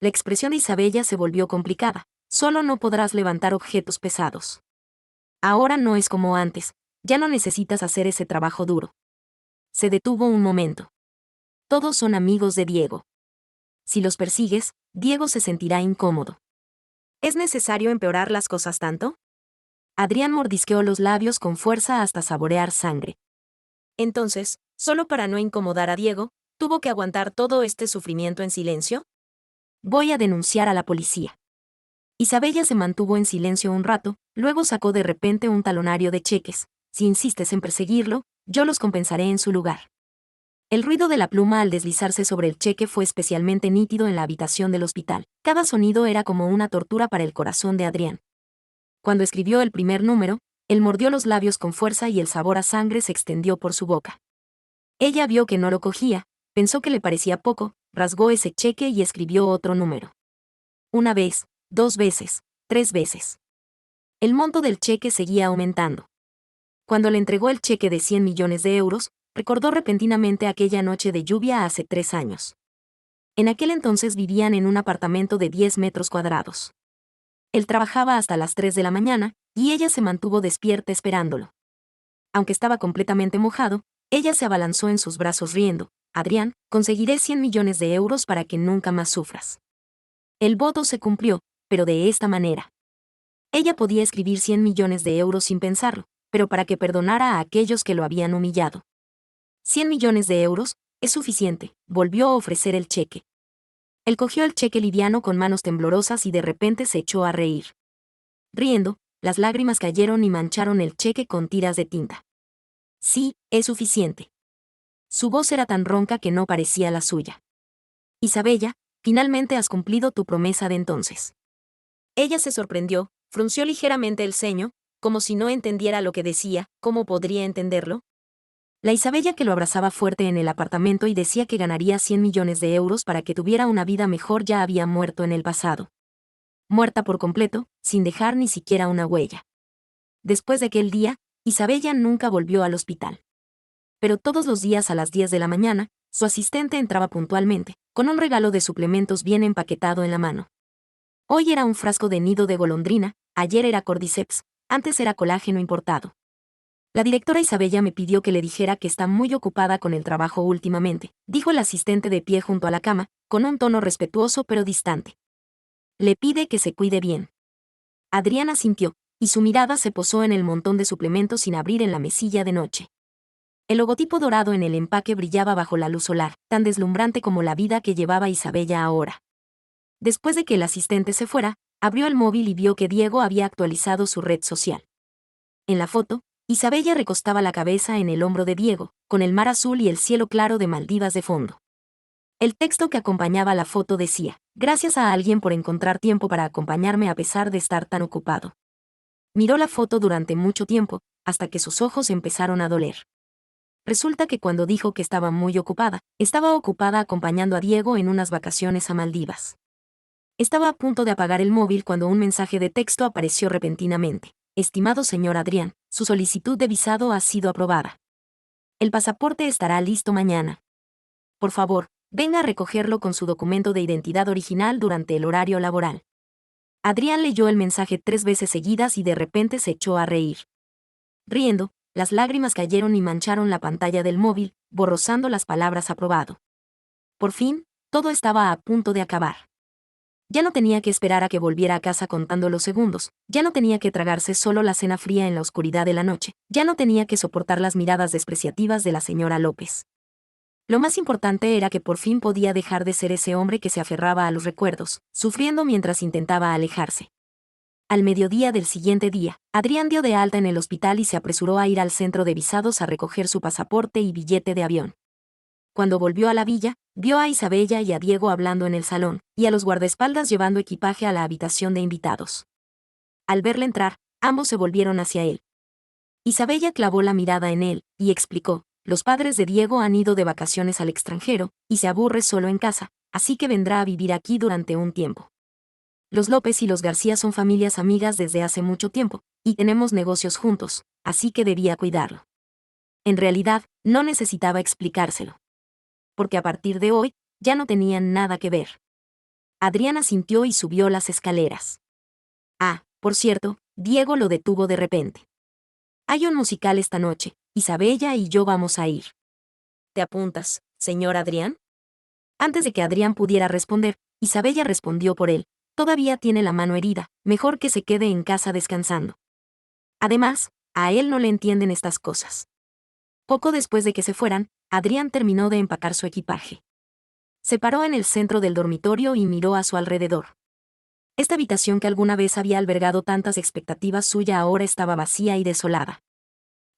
La expresión de Isabella se volvió complicada. Solo no podrás levantar objetos pesados. Ahora no es como antes, ya no necesitas hacer ese trabajo duro. Se detuvo un momento. Todos son amigos de Diego. Si los persigues, Diego se sentirá incómodo. ¿Es necesario empeorar las cosas tanto? Adrián mordisqueó los labios con fuerza hasta saborear sangre. Entonces, solo para no incomodar a Diego, ¿tuvo que aguantar todo este sufrimiento en silencio? Voy a denunciar a la policía. Isabella se mantuvo en silencio un rato, luego sacó de repente un talonario de cheques. Si insistes en perseguirlo, yo los compensaré en su lugar. El ruido de la pluma al deslizarse sobre el cheque fue especialmente nítido en la habitación del hospital. Cada sonido era como una tortura para el corazón de Adrián. Cuando escribió el primer número, él mordió los labios con fuerza y el sabor a sangre se extendió por su boca. Ella vio que no lo cogía, pensó que le parecía poco, rasgó ese cheque y escribió otro número. Una vez, 2 veces, 3 veces. El monto del cheque seguía aumentando. Cuando le entregó el cheque de 100 millones de euros, recordó repentinamente aquella noche de lluvia hace 3 años. En aquel entonces vivían en un apartamento de 10 metros cuadrados. Él trabajaba hasta las 3 de la mañana, y ella se mantuvo despierta esperándolo. Aunque estaba completamente mojado, ella se abalanzó en sus brazos riendo. Adrián, conseguiré 100 millones de euros para que nunca más sufras. El voto se cumplió, pero de esta manera. Ella podía escribir 100 millones de euros sin pensarlo, pero para que perdonara a aquellos que lo habían humillado. 100 millones de euros, es suficiente, volvió a ofrecer el cheque. Él cogió el cheque liviano con manos temblorosas y de repente se echó a reír. Riendo, las lágrimas cayeron y mancharon el cheque con tiras de tinta. Sí, es suficiente. Su voz era tan ronca que no parecía la suya. Isabella, finalmente has cumplido tu promesa de entonces. Ella se sorprendió, frunció ligeramente el ceño, como si no entendiera lo que decía. ¿Cómo podría entenderlo? La Isabella que lo abrazaba fuerte en el apartamento y decía que ganaría 100 millones de euros para que tuviera una vida mejor ya había muerto en el pasado. Muerta por completo, sin dejar ni siquiera una huella. Después de aquel día, Isabella nunca volvió al hospital. Pero todos los días a las 10 de la mañana, su asistente entraba puntualmente, con un regalo de suplementos bien empaquetado en la mano. Hoy era un frasco de nido de golondrina, ayer era Cordyceps, antes era colágeno importado. La directora Isabella me pidió que le dijera que está muy ocupada con el trabajo últimamente, dijo el asistente de pie junto a la cama, con un tono respetuoso pero distante. Le pide que se cuide bien. Adrián asintió, y su mirada se posó en el montón de suplementos sin abrir en la mesilla de noche. El logotipo dorado en el empaque brillaba bajo la luz solar, tan deslumbrante como la vida que llevaba Isabella ahora. Después de que el asistente se fuera, Abrió el móvil y vio que Diego había actualizado su red social. En la foto, Isabella recostaba la cabeza en el hombro de Diego, con el mar azul y el cielo claro de Maldivas de fondo. El texto que acompañaba la foto decía: "Gracias a alguien por encontrar tiempo para acompañarme a pesar de estar tan ocupado". Miró la foto durante mucho tiempo, hasta que sus ojos empezaron a doler. Resulta que cuando dijo que estaba muy ocupada, estaba ocupada acompañando a Diego en unas vacaciones a Maldivas. Estaba a punto de apagar el móvil cuando un mensaje de texto apareció repentinamente. "Estimado señor Adrián, su solicitud de visado ha sido aprobada. El pasaporte estará listo mañana. Por favor, venga a recogerlo con su documento de identidad original durante el horario laboral". Adrián leyó el mensaje 3 veces seguidas y de repente se echó a reír. Riendo, las lágrimas cayeron y mancharon la pantalla del móvil, borrosando las palabras "aprobado". Por fin, todo estaba a punto de acabar. Ya no tenía que esperar a que volviera a casa contando los segundos, ya no tenía que tragarse solo la cena fría en la oscuridad de la noche, ya no tenía que soportar las miradas despreciativas de la señora López. Lo más importante era que por fin podía dejar de ser ese hombre que se aferraba a los recuerdos, sufriendo mientras intentaba alejarse. Al mediodía del siguiente día, Adrián dio de alta en el hospital y se apresuró a ir al centro de visados a recoger su pasaporte y billete de avión. Cuando volvió a la villa, vio a Isabella y a Diego hablando en el salón, y a los guardaespaldas llevando equipaje a la habitación de invitados. Al verle entrar, ambos se volvieron hacia él. Isabella clavó la mirada en él, y explicó: "Los padres de Diego han ido de vacaciones al extranjero, y se aburre solo en casa, así que vendrá a vivir aquí durante un tiempo. Los López y los García son familias amigas desde hace mucho tiempo, y tenemos negocios juntos, así que debía cuidarlo". En realidad, no necesitaba explicárselo. Porque a partir de hoy, ya no tenían nada que ver. Adriana asintió y subió las escaleras. Ah, por cierto, Diego lo detuvo de repente. "Hay un musical esta noche, Isabella y yo vamos a ir. ¿Te apuntas, señor Adrián?". Antes de que Adrián pudiera responder, Isabella respondió por él: "Todavía tiene la mano herida, mejor que se quede en casa descansando. Además, a él no le entienden estas cosas". Poco después de que se fueran, Adrián terminó de empacar su equipaje. Se paró en el centro del dormitorio y miró a su alrededor. Esta habitación que alguna vez había albergado tantas expectativas suya ahora estaba vacía y desolada.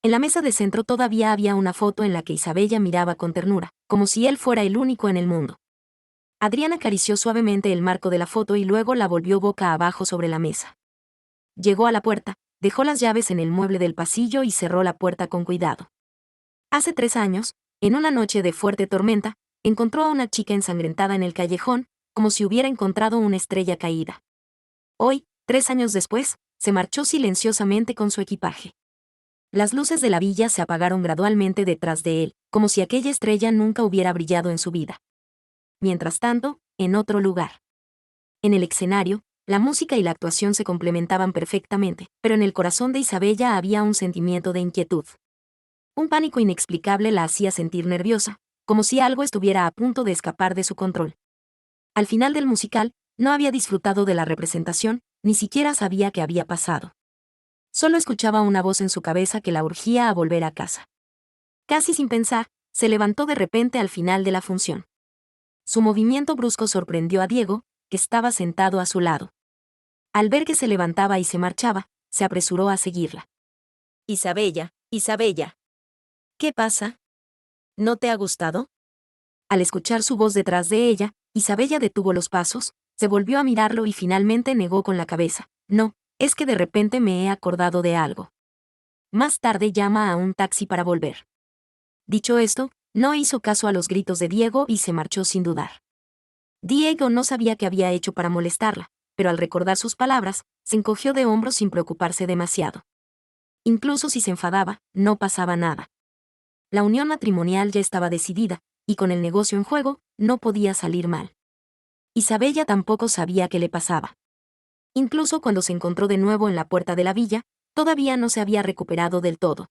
En la mesa de centro todavía había una foto en la que Isabella miraba con ternura, como si él fuera el único en el mundo. Adrián acarició suavemente el marco de la foto y luego la volvió boca abajo sobre la mesa. Llegó a la puerta, dejó las llaves en el mueble del pasillo y cerró la puerta con cuidado. Hace 3 años, en una noche de fuerte tormenta, encontró a una chica ensangrentada en el callejón, como si hubiera encontrado una estrella caída. Hoy, 3 años después, se marchó silenciosamente con su equipaje. Las luces de la villa se apagaron gradualmente detrás de él, como si aquella estrella nunca hubiera brillado en su vida. Mientras tanto, en otro lugar. En el escenario, la música y la actuación se complementaban perfectamente, pero en el corazón de Isabella había un sentimiento de inquietud. Un pánico inexplicable la hacía sentir nerviosa, como si algo estuviera a punto de escapar de su control. Al final del musical, no había disfrutado de la representación, ni siquiera sabía qué había pasado. Solo escuchaba una voz en su cabeza que la urgía a volver a casa. Casi sin pensar, se levantó de repente al final de la función. Su movimiento brusco sorprendió a Diego, que estaba sentado a su lado. Al ver que se levantaba y se marchaba, se apresuró a seguirla. "Isabella, Isabella. ¿Qué pasa? ¿No te ha gustado?". Al escuchar su voz detrás de ella, Isabella detuvo los pasos, se volvió a mirarlo y finalmente negó con la cabeza: "No, es que de repente me he acordado de algo. Más tarde llama a un taxi para volver". Dicho esto, no hizo caso a los gritos de Diego y se marchó sin dudar. Diego no sabía qué había hecho para molestarla, pero al recordar sus palabras, se encogió de hombros sin preocuparse demasiado. Incluso si se enfadaba, no pasaba nada. La unión matrimonial ya estaba decidida, y con el negocio en juego, no podía salir mal. Isabella tampoco sabía qué le pasaba. Incluso cuando se encontró de nuevo en la puerta de la villa, todavía no se había recuperado del todo.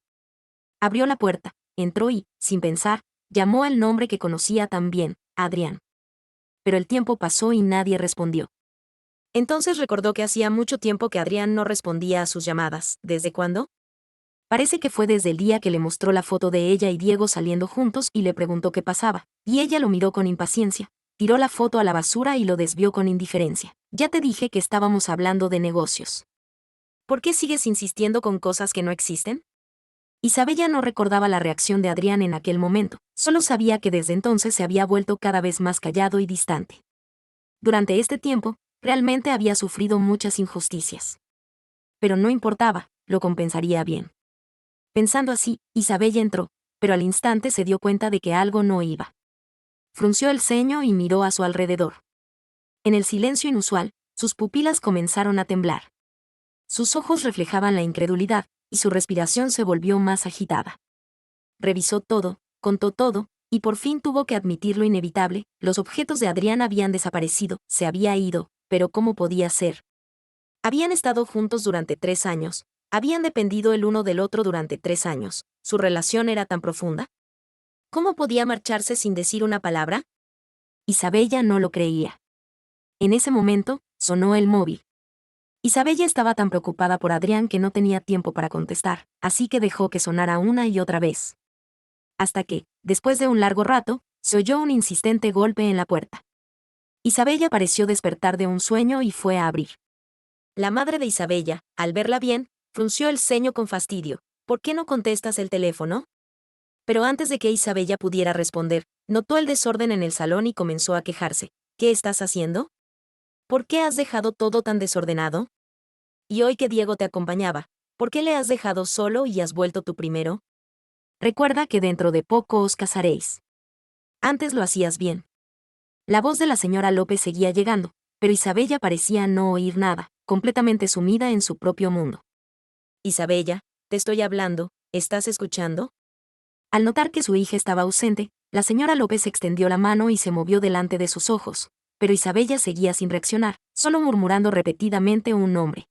Abrió la puerta, entró y, sin pensar, llamó el nombre que conocía tan bien: Adrián. Pero el tiempo pasó y nadie respondió. Entonces recordó que hacía mucho tiempo que Adrián no respondía a sus llamadas. ¿Desde cuándo? Parece que fue desde el día que le mostró la foto de ella y Diego saliendo juntos y le preguntó qué pasaba, y ella lo miró con impaciencia, tiró la foto a la basura y lo desvió con indiferencia. Ya te dije que estábamos hablando de negocios. ¿Por qué sigues insistiendo con cosas que no existen? Isabella no recordaba la reacción de Adrián en aquel momento, solo sabía que desde entonces se había vuelto cada vez más callado y distante. Durante este tiempo, realmente había sufrido muchas injusticias. Pero no importaba, lo compensaría bien. Pensando así, Isabella entró, pero al instante se dio cuenta de que algo no iba. Frunció el ceño y miró a su alrededor. En el silencio inusual, sus pupilas comenzaron a temblar. Sus ojos reflejaban la incredulidad, y su respiración se volvió más agitada. Revisó todo, contó todo, y por fin tuvo que admitir lo inevitable: los objetos de Adrián habían desaparecido, se había ido, pero ¿cómo podía ser? Habían estado juntos durante 3 años, habían dependido el uno del otro durante 3 años, ¿su relación era tan profunda? ¿Cómo podía marcharse sin decir una palabra? Isabella no lo creía. En ese momento, sonó el móvil. Isabella estaba tan preocupada por Adrián que no tenía tiempo para contestar, así que dejó que sonara una y otra vez. Hasta que, después de un largo rato, se oyó un insistente golpe en la puerta. Isabella pareció despertar de un sueño y fue a abrir. La madre de Isabella, al verla bien, frunció el ceño con fastidio. ¿Por qué no contestas el teléfono? Pero antes de que Isabella pudiera responder, notó el desorden en el salón y comenzó a quejarse. ¿Qué estás haciendo? ¿Por qué has dejado todo tan desordenado? Y hoy que Diego te acompañaba, ¿por qué le has dejado solo y has vuelto tú primero? Recuerda que dentro de poco os casaréis. Antes lo hacías bien. La voz de la señora López seguía llegando, pero Isabella parecía no oír nada, completamente sumida en su propio mundo. Isabella, te estoy hablando, ¿estás escuchando? Al notar que su hija estaba ausente, la señora López extendió la mano y se movió delante de sus ojos, pero Isabella seguía sin reaccionar, solo murmurando repetidamente un nombre.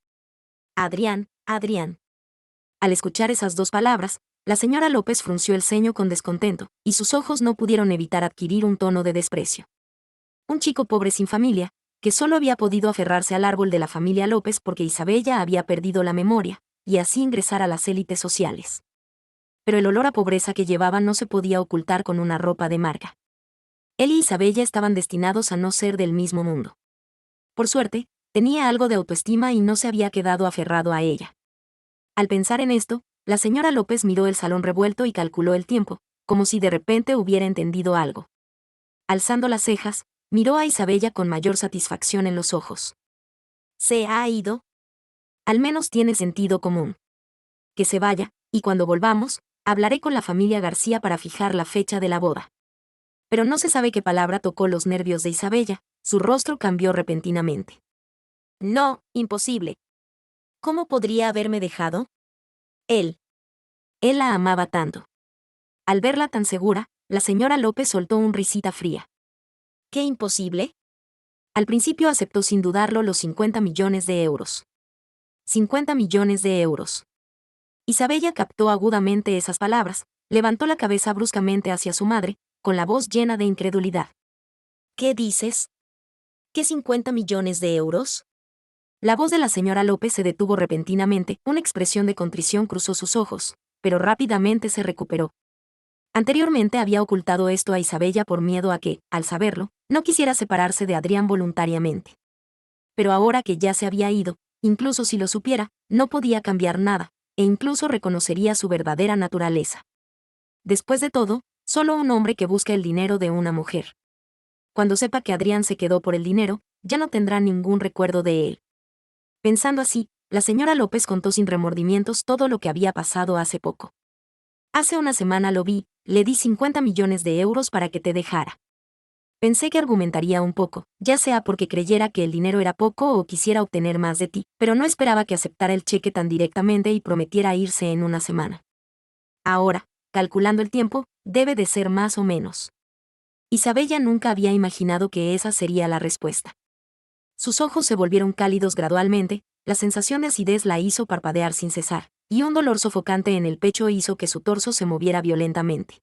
Adrián, Adrián. Al escuchar esas 2 palabras, la señora López frunció el ceño con descontento, y sus ojos no pudieron evitar adquirir un tono de desprecio. Un chico pobre sin familia, que solo había podido aferrarse al árbol de la familia López porque Isabella había perdido la memoria, y así ingresar a las élites sociales. Pero el olor a pobreza que llevaba no se podía ocultar con una ropa de marca. Él y Isabella estaban destinados a no ser del mismo mundo. Por suerte, tenía algo de autoestima y no se había quedado aferrado a ella. Al pensar en esto, la señora López miró el salón revuelto y calculó el tiempo, como si de repente hubiera entendido algo. Alzando las cejas, miró a Isabella con mayor satisfacción en los ojos. ¿Se ha ido? Al menos tiene sentido común. Que se vaya, y cuando volvamos, hablaré con la familia García para fijar la fecha de la boda. Pero no se sabe qué palabra tocó los nervios de Isabella, su rostro cambió repentinamente. No, imposible. ¿Cómo podría haberme dejado? Él. Él la amaba tanto. Al verla tan segura, la señora López soltó un risita fría. ¿Qué imposible? Al principio aceptó sin dudarlo los 50 millones de euros. 50 millones de euros. Isabella captó agudamente esas palabras, levantó la cabeza bruscamente hacia su madre, con la voz llena de incredulidad. ¿Qué dices? ¿Qué 50 millones de euros? La voz de la señora López se detuvo repentinamente, una expresión de contrición cruzó sus ojos, pero rápidamente se recuperó. Anteriormente había ocultado esto a Isabella por miedo a que, al saberlo, no quisiera separarse de Adrián voluntariamente. Pero ahora que ya se había ido, incluso si lo supiera, no podía cambiar nada, e incluso reconocería su verdadera naturaleza. Después de todo, solo un hombre que busca el dinero de una mujer. Cuando sepa que Adrián se quedó por el dinero, ya no tendrá ningún recuerdo de él. Pensando así, la señora López contó sin remordimientos todo lo que había pasado hace poco. Hace una semana lo vi, le di 50 millones de euros para que te dejara. Pensé que argumentaría un poco, ya sea porque creyera que el dinero era poco o quisiera obtener más de ti, pero no esperaba que aceptara el cheque tan directamente y prometiera irse en una semana. Ahora, calculando el tiempo, debe de ser más o menos. Isabella nunca había imaginado que esa sería la respuesta. Sus ojos se volvieron cálidos gradualmente, la sensación de acidez la hizo parpadear sin cesar, y un dolor sofocante en el pecho hizo que su torso se moviera violentamente.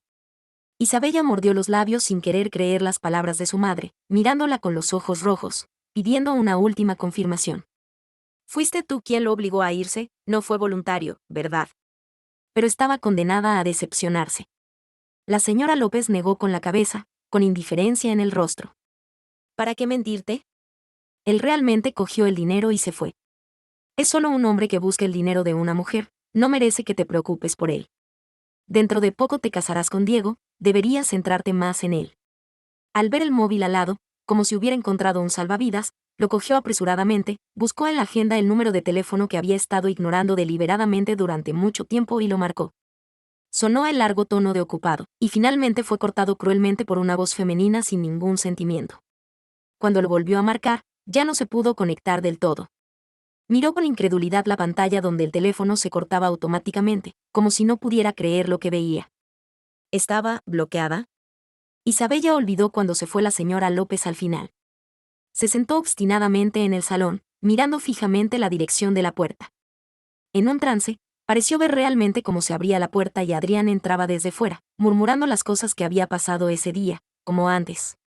Isabella mordió los labios sin querer creer las palabras de su madre, mirándola con los ojos rojos, pidiendo una última confirmación. Fuiste tú quien lo obligó a irse, no fue voluntario, ¿verdad? Pero estaba condenada a decepcionarse. La señora López negó con la cabeza, con indiferencia en el rostro. ¿Para qué mentirte? Él realmente cogió el dinero y se fue. Es solo un hombre que busca el dinero de una mujer, no merece que te preocupes por él. Dentro de poco te casarás con Diego, deberías centrarte más en él. Al ver el móvil al lado, como si hubiera encontrado un salvavidas, lo cogió apresuradamente, buscó en la agenda el número de teléfono que había estado ignorando deliberadamente durante mucho tiempo y lo marcó. Sonó el largo tono de ocupado, y finalmente fue cortado cruelmente por una voz femenina sin ningún sentimiento. Cuando lo volvió a marcar, ya no se pudo conectar del todo. Miró con incredulidad la pantalla donde el teléfono se cortaba automáticamente, como si no pudiera creer lo que veía. ¿Estaba bloqueada? Isabella olvidó cuando se fue la señora López al final. Se sentó obstinadamente en el salón, mirando fijamente la dirección de la puerta. En un trance, pareció ver realmente cómo se abría la puerta y Adrián entraba desde fuera, murmurando las cosas que había pasado ese día, como antes.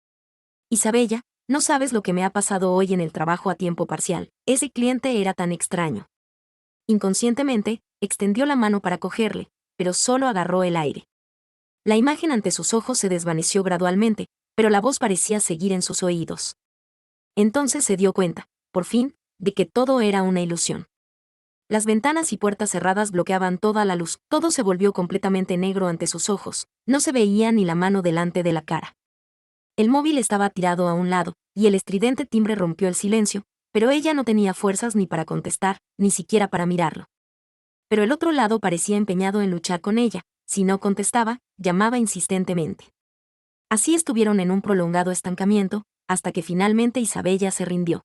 Isabella, no sabes lo que me ha pasado hoy en el trabajo a tiempo parcial, ese cliente era tan extraño. Inconscientemente, extendió la mano para cogerle, pero solo agarró el aire. La imagen ante sus ojos se desvaneció gradualmente, pero la voz parecía seguir en sus oídos. Entonces se dio cuenta, por fin, de que todo era una ilusión. Las ventanas y puertas cerradas bloqueaban toda la luz, todo se volvió completamente negro ante sus ojos, no se veía ni la mano delante de la cara. El móvil estaba tirado a un lado, y el estridente timbre rompió el silencio, pero ella no tenía fuerzas ni para contestar, ni siquiera para mirarlo. Pero el otro lado parecía empeñado en luchar con ella, si no contestaba, llamaba insistentemente. Así estuvieron en un prolongado estancamiento, hasta que finalmente Isabella se rindió.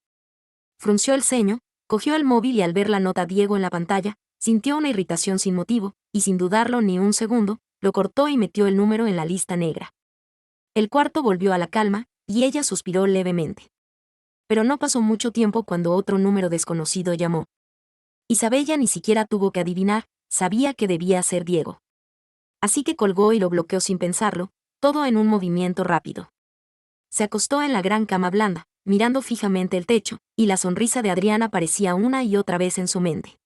Frunció el ceño, cogió el móvil y al ver la nota Diego en la pantalla, sintió una irritación sin motivo, y sin dudarlo ni un segundo, lo cortó y metió el número en la lista negra. El cuarto volvió a la calma, y ella suspiró levemente. Pero no pasó mucho tiempo cuando otro número desconocido llamó. Isabella ni siquiera tuvo que adivinar, sabía que debía ser Diego. Así que colgó y lo bloqueó sin pensarlo, todo en un movimiento rápido. Se acostó en la gran cama blanda, mirando fijamente el techo, y la sonrisa de Adrián aparecía una y otra vez en su mente.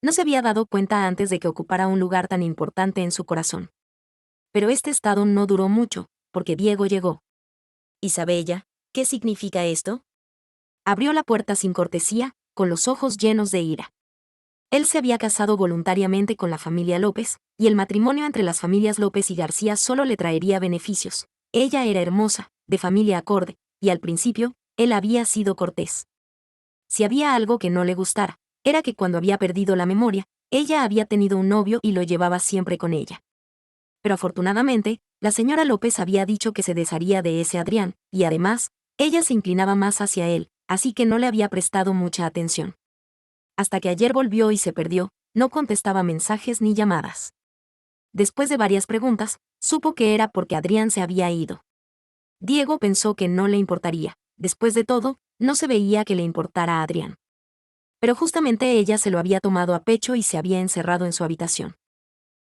No se había dado cuenta antes de que ocupara un lugar tan importante en su corazón. Pero este estado no duró mucho, porque Diego llegó. Isabella, ¿qué significa esto? Abrió la puerta sin cortesía, con los ojos llenos de ira. Él se había casado voluntariamente con la familia López, y el matrimonio entre las familias López y García solo le traería beneficios. Ella era hermosa, de familia acorde, y al principio, él había sido cortés. Si había algo que no le gustara, era que cuando había perdido la memoria, ella había tenido un novio y lo llevaba siempre con ella. Pero afortunadamente, la señora López había dicho que se desharía de ese Adrián, y además, ella se inclinaba más hacia él, así que no le había prestado mucha atención. Hasta que ayer volvió y se perdió, no contestaba mensajes ni llamadas. Después de varias preguntas, supo que era porque Adrián se había ido. Diego pensó que no le importaría, después de todo, no se veía que le importara a Adrián. Pero justamente ella se lo había tomado a pecho y se había encerrado en su habitación.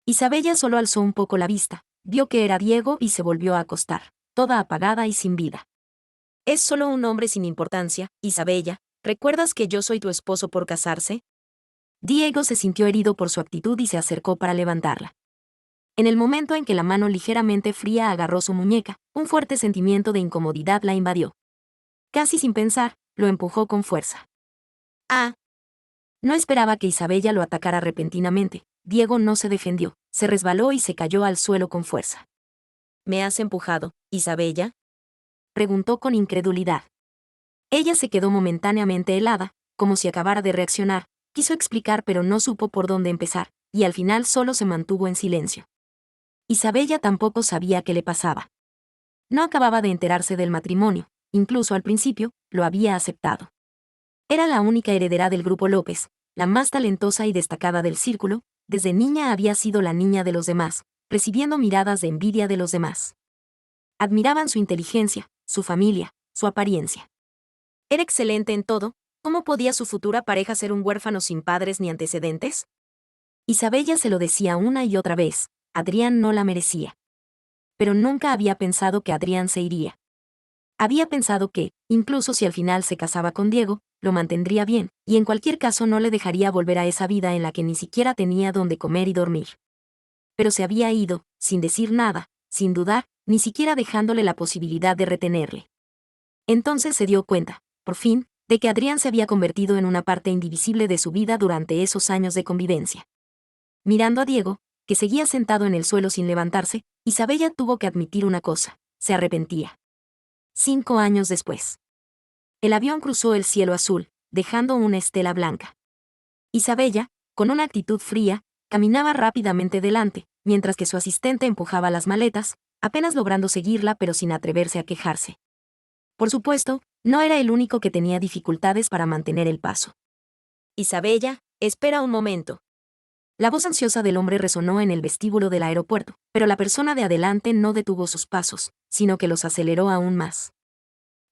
Isabella solo alzó un poco la vista, vio que era Diego y se volvió a acostar, toda apagada y sin vida. Es solo un hombre sin importancia, Isabella, ¿recuerdas que yo soy tu esposo por casarse? Diego se sintió herido por su actitud y se acercó para levantarla. En el momento en que la mano ligeramente fría agarró su muñeca, un fuerte sentimiento de incomodidad la invadió. Casi sin pensar, lo empujó con fuerza. ¡Ah! No esperaba que Isabella lo atacara repentinamente. Diego no se defendió, se resbaló y se cayó al suelo con fuerza. ¿Me has empujado, Isabella? Preguntó con incredulidad. Ella se quedó momentáneamente helada, como si acabara de reaccionar, quiso explicar pero no supo por dónde empezar, y al final solo se mantuvo en silencio. Isabella tampoco sabía qué le pasaba. No acababa de enterarse del matrimonio, incluso al principio, lo había aceptado. Era la única heredera del grupo López, la más talentosa y destacada del círculo, desde niña había sido la niña de los demás, recibiendo miradas de envidia de los demás. Admiraban su inteligencia, su familia, su apariencia. Era excelente en todo, ¿cómo podía su futura pareja ser un huérfano sin padres ni antecedentes? Isabella se lo decía una y otra vez, Adrián no la merecía. Pero nunca había pensado que Adrián se iría. Había pensado que, incluso si al final se casaba con Diego, lo mantendría bien, y en cualquier caso no le dejaría volver a esa vida en la que ni siquiera tenía dónde comer y dormir. Pero se había ido, sin decir nada, sin dudar, ni siquiera dejándole la posibilidad de retenerle. Entonces se dio cuenta, por fin, de que Adrián se había convertido en una parte indivisible de su vida durante esos años de convivencia. Mirando a Diego, que seguía sentado en el suelo sin levantarse, Isabella tuvo que admitir una cosa: se arrepentía. 5 años después. El avión cruzó el cielo azul, dejando una estela blanca. Isabella, con una actitud fría, caminaba rápidamente delante, mientras que su asistente empujaba las maletas, apenas logrando seguirla pero sin atreverse a quejarse. Por supuesto, no era el único que tenía dificultades para mantener el paso. Isabella, espera un momento. La voz ansiosa del hombre resonó en el vestíbulo del aeropuerto, pero la persona de adelante no detuvo sus pasos, sino que los aceleró aún más.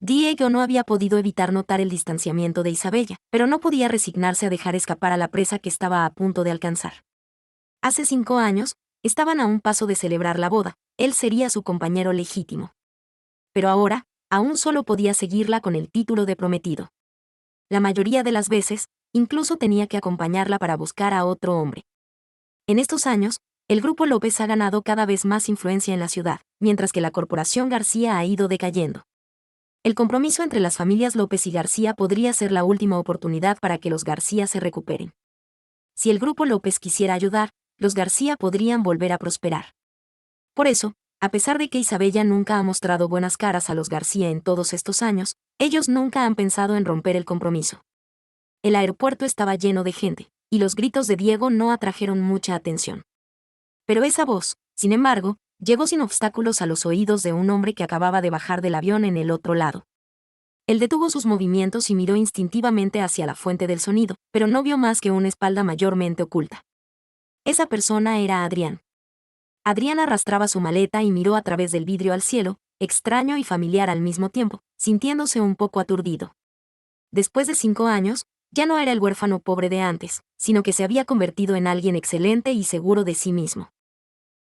Diego no había podido evitar notar el distanciamiento de Isabella, pero no podía resignarse a dejar escapar a la presa que estaba a punto de alcanzar. Hace 5 años, estaban a un paso de celebrar la boda, él sería su compañero legítimo. Pero ahora, aún solo podía seguirla con el título de prometido. La mayoría de las veces, incluso tenía que acompañarla para buscar a otro hombre. En estos años, el Grupo López ha ganado cada vez más influencia en la ciudad, mientras que la Corporación García ha ido decayendo. El compromiso entre las familias López y García podría ser la última oportunidad para que los García se recuperen. Si el Grupo López quisiera ayudar, los García podrían volver a prosperar. Por eso, a pesar de que Isabella nunca ha mostrado buenas caras a los García en todos estos años, ellos nunca han pensado en romper el compromiso. El aeropuerto estaba lleno de gente, y los gritos de Diego no atrajeron mucha atención. Pero esa voz, sin embargo, llegó sin obstáculos a los oídos de un hombre que acababa de bajar del avión en el otro lado. Él detuvo sus movimientos y miró instintivamente hacia la fuente del sonido, pero no vio más que una espalda mayormente oculta. Esa persona era Adrián. Adrián arrastraba su maleta y miró a través del vidrio al cielo, extraño y familiar al mismo tiempo, sintiéndose un poco aturdido. Después de 5 años, ya no era el huérfano pobre de antes, sino que se había convertido en alguien excelente y seguro de sí mismo.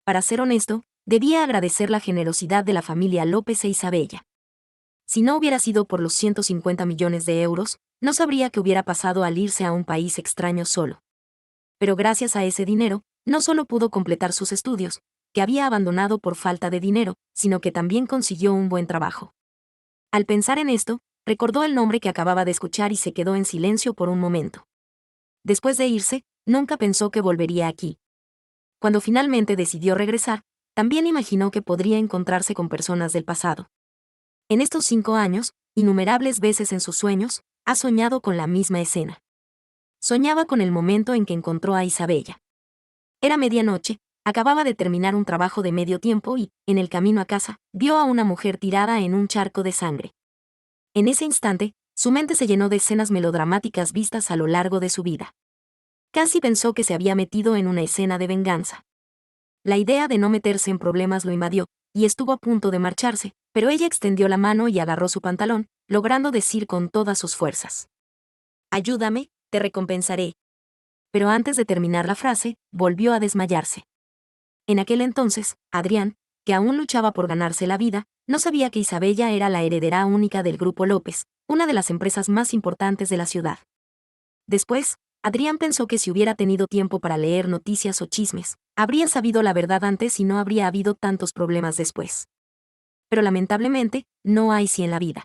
Para ser honesto, debía agradecer la generosidad de la familia López e Isabella. Si no hubiera sido por los 150 millones de euros, no sabría qué hubiera pasado al irse a un país extraño solo. Pero gracias a ese dinero, no solo pudo completar sus estudios, que había abandonado por falta de dinero, sino que también consiguió un buen trabajo. Al pensar en esto, recordó el nombre que acababa de escuchar y se quedó en silencio por un momento. Después de irse, nunca pensó que volvería aquí. Cuando finalmente decidió regresar, también imaginó que podría encontrarse con personas del pasado. En estos 5 años, innumerables veces en sus sueños, ha soñado con la misma escena. Soñaba con el momento en que encontró a Isabella. Era medianoche, acababa de terminar un trabajo de medio tiempo y, en el camino a casa, vio a una mujer tirada en un charco de sangre. En ese instante, su mente se llenó de escenas melodramáticas vistas a lo largo de su vida. Casi pensó que se había metido en una escena de venganza. La idea de no meterse en problemas lo invadió, y estuvo a punto de marcharse, pero ella extendió la mano y agarró su pantalón, logrando decir con todas sus fuerzas: «Ayúdame, te recompensaré». Pero antes de terminar la frase, volvió a desmayarse. En aquel entonces, Adrián, que aún luchaba por ganarse la vida, no sabía que Isabella era la heredera única del Grupo López, una de las empresas más importantes de la ciudad. Después, Adrián pensó que si hubiera tenido tiempo para leer noticias o chismes, habría sabido la verdad antes y no habría habido tantos problemas después. Pero lamentablemente, no hay si en la vida.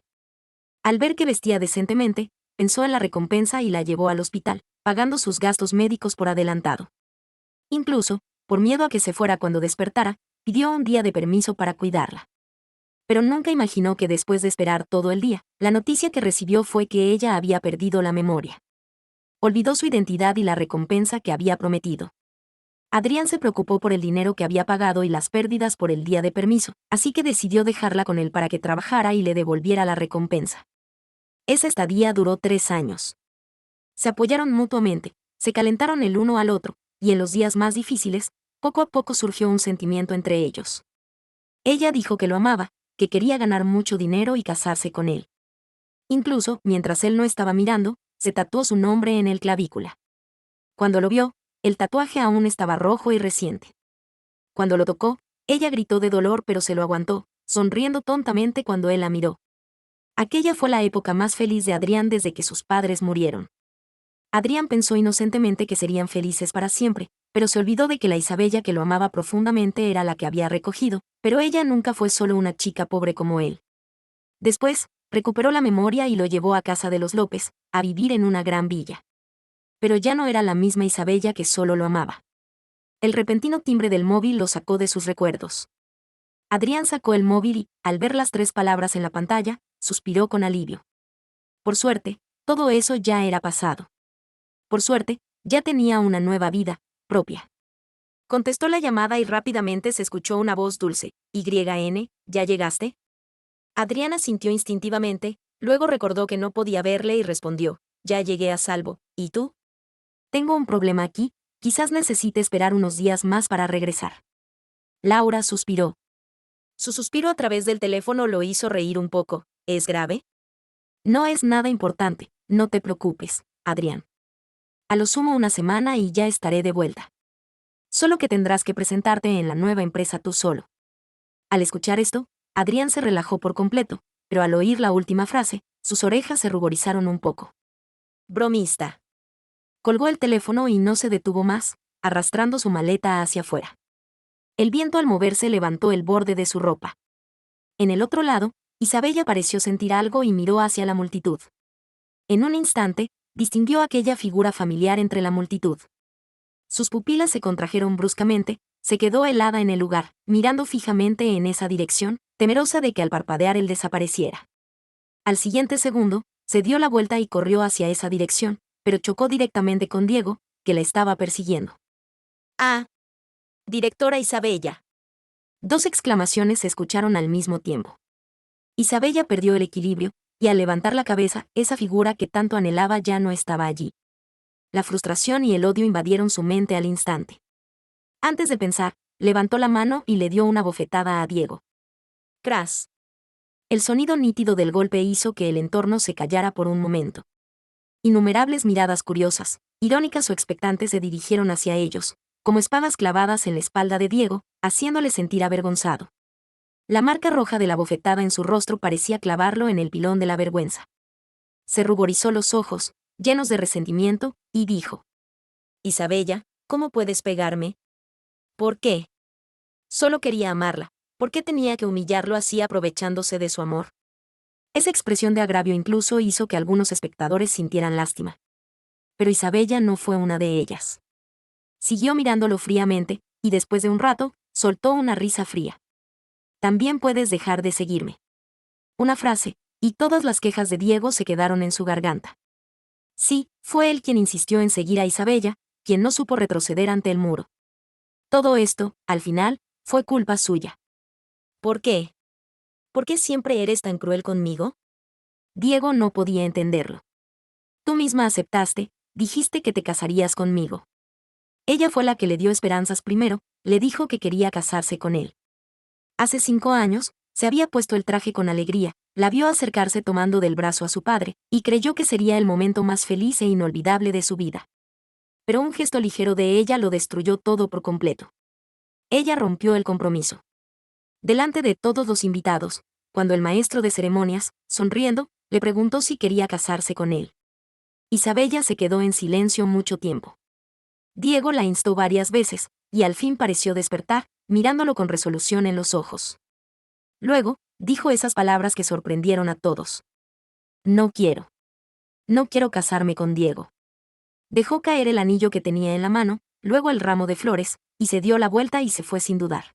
Al ver que vestía decentemente, pensó en la recompensa y la llevó al hospital, pagando sus gastos médicos por adelantado. Incluso, por miedo a que se fuera cuando despertara, pidió un día de permiso para cuidarla. Pero nunca imaginó que después de esperar todo el día, la noticia que recibió fue que ella había perdido la memoria. Olvidó su identidad y la recompensa que había prometido. Adrián se preocupó por el dinero que había pagado y las pérdidas por el día de permiso, así que decidió dejarla con él para que trabajara y le devolviera la recompensa. Esa estadía duró 3 años. Se apoyaron mutuamente, se calentaron el uno al otro, y en los días más difíciles, poco a poco surgió un sentimiento entre ellos. Ella dijo que lo amaba, que quería ganar mucho dinero y casarse con él. Incluso, mientras él no estaba mirando, se tatuó su nombre en el clavícula. Cuando lo vio, el tatuaje aún estaba rojo y reciente. Cuando lo tocó, ella gritó de dolor pero se lo aguantó, sonriendo tontamente cuando él la miró. Aquella fue la época más feliz de Adrián desde que sus padres murieron. Adrián pensó inocentemente que serían felices para siempre, pero se olvidó de que la Isabella que lo amaba profundamente era la que había recogido, pero ella nunca fue solo una chica pobre como él. Después, recuperó la memoria y lo llevó a casa de los López, a vivir en una gran villa. Pero ya no era la misma Isabella que solo lo amaba. El repentino timbre del móvil lo sacó de sus recuerdos. Adrián sacó el móvil y, al ver las 3 palabras en la pantalla, suspiró con alivio. Por suerte, todo eso ya era pasado. Por suerte, ya tenía una nueva vida propia. Contestó la llamada y rápidamente se escuchó una voz dulce. «YN, ¿ya llegaste?» Adrián asintió instintivamente, luego recordó que no podía verle y respondió: «Ya llegué a salvo, ¿y tú?» «Tengo un problema aquí, quizás necesite esperar unos días más para regresar». Laura suspiró. Su suspiro a través del teléfono lo hizo reír un poco. «¿Es grave?» «No es nada importante, no te preocupes, Adrián. A lo sumo una semana y ya estaré de vuelta. Solo que tendrás que presentarte en la nueva empresa tú solo». Al escuchar esto, Adrián se relajó por completo, pero al oír la última frase, sus orejas se ruborizaron un poco. Bromista. Colgó el teléfono y no se detuvo más, arrastrando su maleta hacia afuera. El viento al moverse levantó el borde de su ropa. En el otro lado, Isabella pareció sentir algo y miró hacia la multitud. En un instante, distinguió aquella figura familiar entre la multitud. Sus pupilas se contrajeron bruscamente, se quedó helada en el lugar, mirando fijamente en esa dirección, temerosa de que al parpadear él desapareciera. Al siguiente segundo, se dio la vuelta y corrió hacia esa dirección, pero chocó directamente con Diego, que la estaba persiguiendo. «¡Ah! Directora Isabella». 2 exclamaciones se escucharon al mismo tiempo. Isabella perdió el equilibrio, y al levantar la cabeza, esa figura que tanto anhelaba ya no estaba allí. La frustración y el odio invadieron su mente al instante. Antes de pensar, levantó la mano y le dio una bofetada a Diego. ¡Cras! El sonido nítido del golpe hizo que el entorno se callara por un momento. Innumerables miradas curiosas, irónicas o expectantes se dirigieron hacia ellos, como espadas clavadas en la espalda de Diego, haciéndole sentir avergonzado. La marca roja de la bofetada en su rostro parecía clavarlo en el pilón de la vergüenza. Se ruborizó los ojos, llenos de resentimiento, y dijo: «Isabella, ¿cómo puedes pegarme? ¿Por qué? Solo quería amarla. ¿Por qué tenía que humillarlo así aprovechándose de su amor?» Esa expresión de agravio incluso hizo que algunos espectadores sintieran lástima. Pero Isabella no fue una de ellas. Siguió mirándolo fríamente, y después de un rato, soltó una risa fría. «También puedes dejar de seguirme». Una frase, y todas las quejas de Diego se quedaron en su garganta. Sí, fue él quien insistió en seguir a Isabella, quien no supo retroceder ante el muro. Todo esto, al final, fue culpa suya. ¿Por qué? ¿Por qué siempre eres tan cruel conmigo? Diego no podía entenderlo. Tú misma aceptaste, dijiste que te casarías conmigo. Ella fue la que le dio esperanzas primero, le dijo que quería casarse con él. Hace 5 años, se había puesto el traje con alegría, la vio acercarse tomando del brazo a su padre, y creyó que sería el momento más feliz e inolvidable de su vida. Pero un gesto ligero de ella lo destruyó todo por completo. Ella rompió el compromiso. Delante de todos los invitados, cuando el maestro de ceremonias, sonriendo, le preguntó si quería casarse con él. Isabella se quedó en silencio mucho tiempo. Diego la instó varias veces, y al fin pareció despertar, mirándolo con resolución en los ojos. Luego, dijo esas palabras que sorprendieron a todos. «No quiero. No quiero casarme con Diego». Dejó caer el anillo que tenía en la mano, luego el ramo de flores, y se dio la vuelta y se fue sin dudar.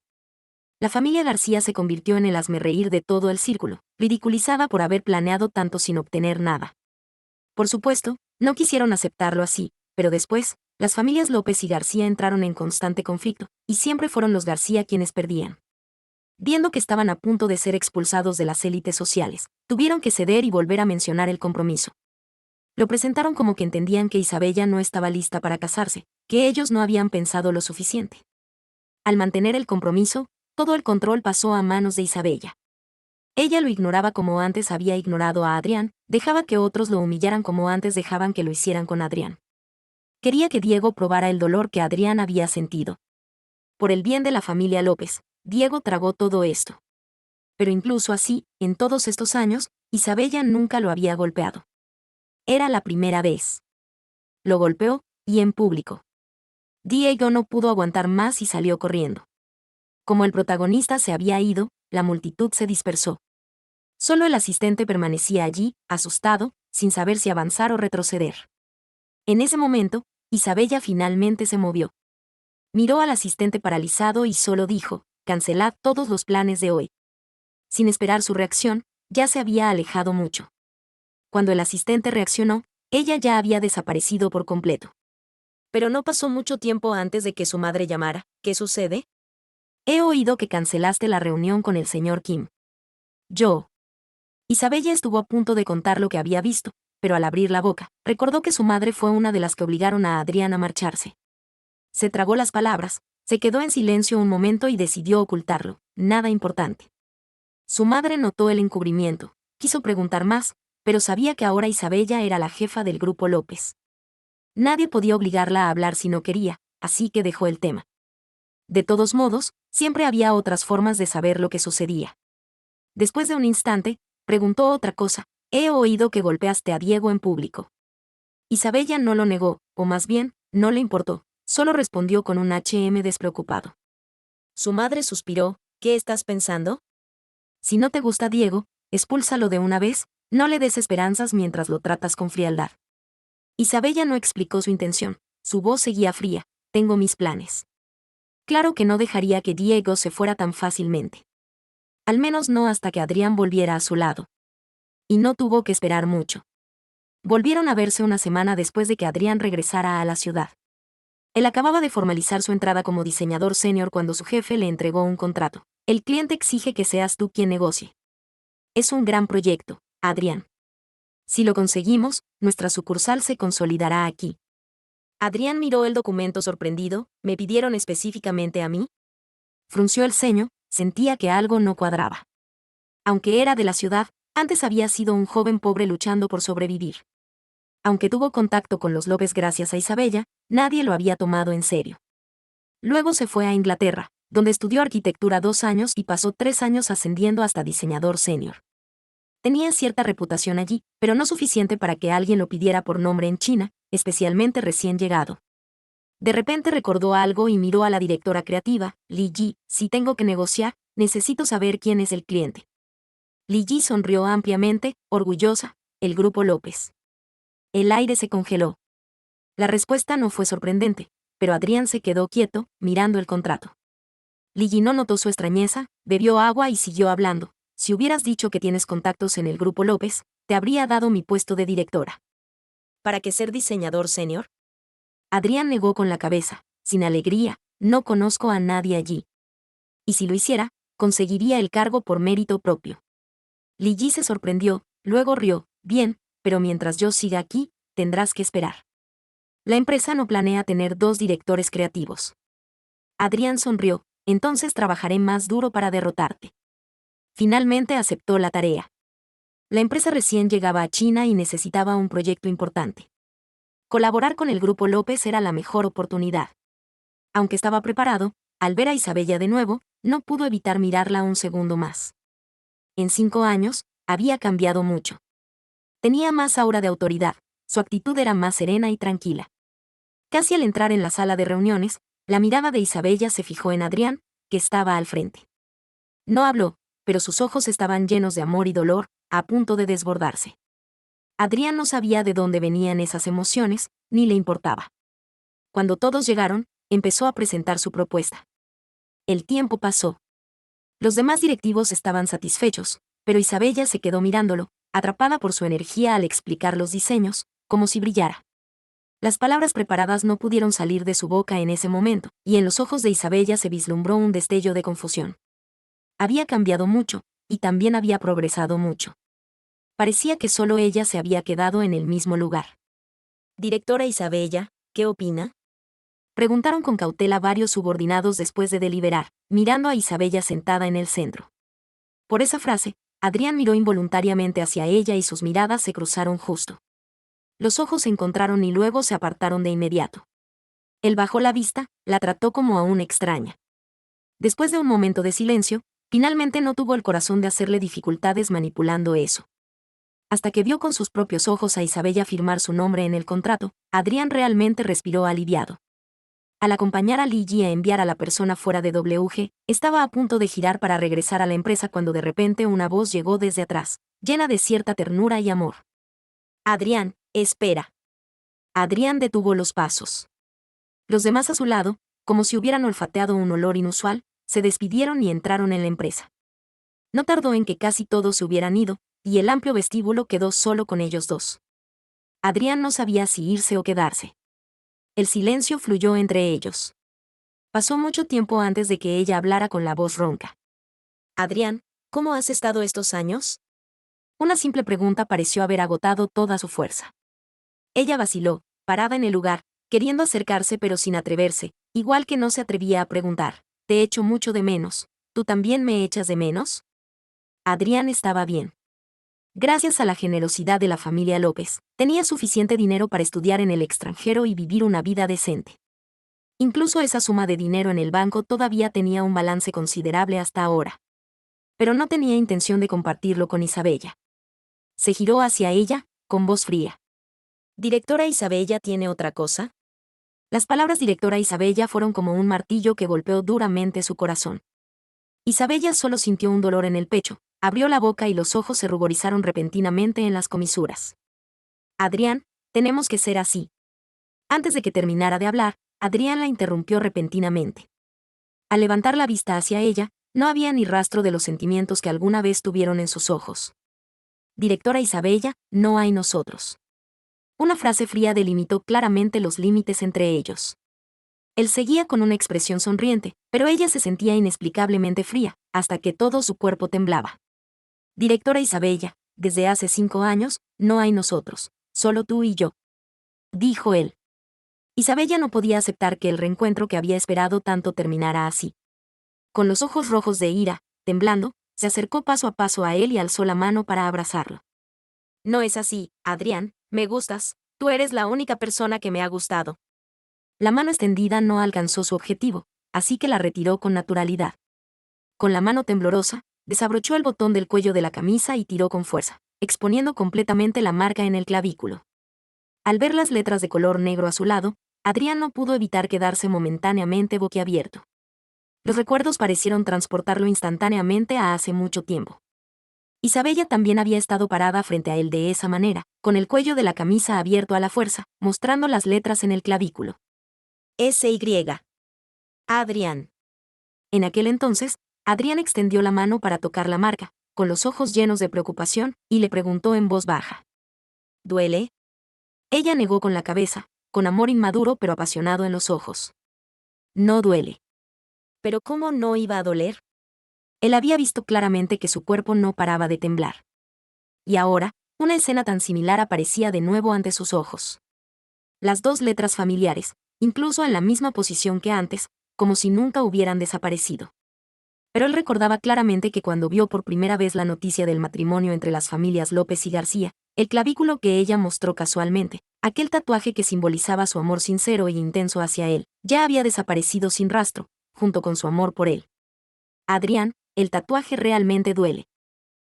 La familia García se convirtió en el hazmerreír de todo el círculo, ridiculizada por haber planeado tanto sin obtener nada. Por supuesto, no quisieron aceptarlo así, pero después, las familias López y García entraron en constante conflicto, y siempre fueron los García quienes perdían. Viendo que estaban a punto de ser expulsados de las élites sociales, tuvieron que ceder y volver a mencionar el compromiso. Lo presentaron como que entendían que Isabella no estaba lista para casarse, que ellos no habían pensado lo suficiente. Al mantener el compromiso, todo el control pasó a manos de Isabella. Ella lo ignoraba como antes había ignorado a Adrián, dejaba que otros lo humillaran como antes dejaban que lo hicieran con Adrián. Quería que Diego probara el dolor que Adrián había sentido. Por el bien de la familia López, Diego tragó todo esto. Pero incluso así, en todos estos años, Isabella nunca lo había golpeado. Era la primera vez. Lo golpeó, y en público. Diego no pudo aguantar más y salió corriendo. Como el protagonista se había ido, la multitud se dispersó. Solo el asistente permanecía allí, asustado, sin saber si avanzar o retroceder. En ese momento, Isabella finalmente se movió. Miró al asistente paralizado y solo dijo: «Cancelad todos los planes de hoy». Sin esperar su reacción, ya se había alejado mucho. Cuando el asistente reaccionó, ella ya había desaparecido por completo. Pero no pasó mucho tiempo antes de que su madre llamara. «¿Qué sucede?» «He oído que cancelaste la reunión con el señor Kim». «¿Yo?». Isabella estuvo a punto de contar lo que había visto, pero al abrir la boca, recordó que su madre fue una de las que obligaron a Adrián a marcharse. Se tragó las palabras, se quedó en silencio un momento y decidió ocultarlo. Nada importante. Su madre notó el encubrimiento, quiso preguntar más, pero sabía que ahora Isabella era la jefa del grupo López. Nadie podía obligarla a hablar si no quería, así que dejó el tema. De todos modos, siempre había otras formas de saber lo que sucedía. Después de un instante, preguntó otra cosa: «He oído que golpeaste a Diego en público». Isabella no lo negó, o más bien, no le importó, solo respondió con un despreocupado. Su madre suspiró: «¿Qué estás pensando? Si no te gusta Diego, expúlsalo de una vez, no le des esperanzas mientras lo tratas con frialdad». Isabella no explicó su intención, su voz seguía fría: «Tengo mis planes. Claro que no dejaría que Diego se fuera tan fácilmente. Al menos no hasta que Adrián volviera a su lado». Y no tuvo que esperar mucho. Volvieron a verse una semana después de que Adrián regresara a la ciudad. Él acababa de formalizar su entrada como diseñador senior cuando su jefe le entregó un contrato. «El cliente exige que seas tú quien negocie. Es un gran proyecto, Adrián. Si lo conseguimos, nuestra sucursal se consolidará aquí». Adrián miró el documento sorprendido. «¿Me pidieron específicamente a mí?». Frunció el ceño, sentía que algo no cuadraba. Aunque era de la ciudad, antes había sido un joven pobre luchando por sobrevivir. Aunque tuvo contacto con los López gracias a Isabella, nadie lo había tomado en serio. Luego se fue a Inglaterra, donde estudió arquitectura 2 años y pasó 3 años ascendiendo hasta diseñador senior. Tenía cierta reputación allí, pero no suficiente para que alguien lo pidiera por nombre en China, especialmente recién llegado. De repente recordó algo y miró a la directora creativa, Li Yi: «Si tengo que negociar, necesito saber quién es el cliente». Li Yi sonrió ampliamente, orgullosa: «El grupo López». El aire se congeló. La respuesta no fue sorprendente, pero Adrián se quedó quieto, mirando el contrato. Li Yi no notó su extrañeza, bebió agua y siguió hablando: «Si hubieras dicho que tienes contactos en el grupo López, te habría dado mi puesto de directora». «¿Para qué ser diseñador senior?». Adrián negó con la cabeza, sin alegría: «No conozco a nadie allí. Y si lo hiciera, conseguiría el cargo por mérito propio». Li Yi se sorprendió, luego rió: «Bien, pero mientras yo siga aquí, tendrás que esperar. La empresa no planea tener 2 directores creativos». Adrián sonrió: «Entonces trabajaré más duro para derrotarte». Finalmente aceptó la tarea. La empresa recién llegaba a China y necesitaba un proyecto importante. Colaborar con el grupo López era la mejor oportunidad. Aunque estaba preparado, al ver a Isabella de nuevo, no pudo evitar mirarla un segundo más. En 5 años, había cambiado mucho. Tenía más aura de autoridad, su actitud era más serena y tranquila. Casi al entrar en la sala de reuniones, la mirada de Isabella se fijó en Adrián, que estaba al frente. No habló, pero sus ojos estaban llenos de amor y dolor, a punto de desbordarse. Adrián no sabía de dónde venían esas emociones, ni le importaba. Cuando todos llegaron, empezó a presentar su propuesta. El tiempo pasó. Los demás directivos estaban satisfechos, pero Isabella se quedó mirándolo, atrapada por su energía al explicar los diseños, como si brillara. Las palabras preparadas no pudieron salir de su boca en ese momento, y en los ojos de Isabella se vislumbró un destello de confusión. Había cambiado mucho, y también había progresado mucho. Parecía que solo ella se había quedado en el mismo lugar. «Directora Isabella, ¿qué opina?», preguntaron con cautela varios subordinados después de deliberar, mirando a Isabella sentada en el centro. Por esa frase, Adrián miró involuntariamente hacia ella y sus miradas se cruzaron justo. Los ojos se encontraron y luego se apartaron de inmediato. Él bajó la vista, la trató como a una extraña. Después de un momento de silencio, finalmente no tuvo el corazón de hacerle dificultades manipulando eso. Hasta que vio con sus propios ojos a Isabella firmar su nombre en el contrato, Adrián realmente respiró aliviado. Al acompañar a Li Yi a enviar a la persona fuera de WG, estaba a punto de girar para regresar a la empresa cuando de repente una voz llegó desde atrás, llena de cierta ternura y amor. Adrián, espera. Adrián detuvo los pasos. Los demás a su lado, como si hubieran olfateado un olor inusual, se despidieron y entraron en la empresa. No tardó en que casi todos se hubieran ido, y el amplio vestíbulo quedó solo con ellos dos. Adrián no sabía si irse o quedarse. El silencio fluyó entre ellos. Pasó mucho tiempo antes de que ella hablara con la voz ronca. Adrián, ¿cómo has estado estos años? Una simple pregunta pareció haber agotado toda su fuerza. Ella vaciló, parada en el lugar, queriendo acercarse pero sin atreverse, igual que no se atrevía a preguntar, te echo mucho de menos, ¿tú también me echas de menos? Adrián estaba bien. Gracias a la generosidad de la familia López, tenía suficiente dinero para estudiar en el extranjero y vivir una vida decente. Incluso esa suma de dinero en el banco todavía tenía un balance considerable hasta ahora. Pero no tenía intención de compartirlo con Isabella. Se giró hacia ella, con voz fría. ¿Directora Isabella tiene otra cosa? Las palabras directora Isabella fueron como un martillo que golpeó duramente su corazón. Isabella solo sintió un dolor en el pecho, abrió la boca y los ojos se ruborizaron repentinamente en las comisuras. Adrián, tenemos que ser así. Antes de que terminara de hablar, Adrián la interrumpió repentinamente. Al levantar la vista hacia ella, no había ni rastro de los sentimientos que alguna vez tuvieron en sus ojos. Directora Isabella, no hay nosotros. Una frase fría delimitó claramente los límites entre ellos. Él seguía con una expresión sonriente, pero ella se sentía inexplicablemente fría, hasta que todo su cuerpo temblaba. Directora Isabella, desde hace 5 años, no hay nosotros, solo tú y yo. Dijo él. Isabella no podía aceptar que el reencuentro que había esperado tanto terminara así. Con los ojos rojos de ira, temblando, se acercó paso a paso a él y alzó la mano para abrazarlo. No es así, Adrián, me gustas, tú eres la única persona que me ha gustado. La mano extendida no alcanzó su objetivo, así que la retiró con naturalidad. Con la mano temblorosa, desabrochó el botón del cuello de la camisa y tiró con fuerza, exponiendo completamente la marca en el clavículo. Al ver las letras de color negro a su lado, Adrián no pudo evitar quedarse momentáneamente boquiabierto. Los recuerdos parecieron transportarlo instantáneamente a hace mucho tiempo. Isabella también había estado parada frente a él de esa manera, con el cuello de la camisa abierto a la fuerza, mostrando las letras en el clavículo. S.Y. Adrián. En aquel entonces, Adrián extendió la mano para tocar la marca, con los ojos llenos de preocupación, y le preguntó en voz baja. ¿Duele? Ella negó con la cabeza, con amor inmaduro pero apasionado en los ojos. No duele. ¿Pero cómo no iba a doler? Él había visto claramente que su cuerpo no paraba de temblar. Y ahora, una escena tan similar aparecía de nuevo ante sus ojos. Las dos letras familiares, incluso en la misma posición que antes, como si nunca hubieran desaparecido. Pero él recordaba claramente que cuando vio por primera vez la noticia del matrimonio entre las familias López y García, el clavículo que ella mostró casualmente, aquel tatuaje que simbolizaba su amor sincero e intenso hacia él, ya había desaparecido sin rastro, junto con su amor por él. Adrián, el tatuaje realmente duele.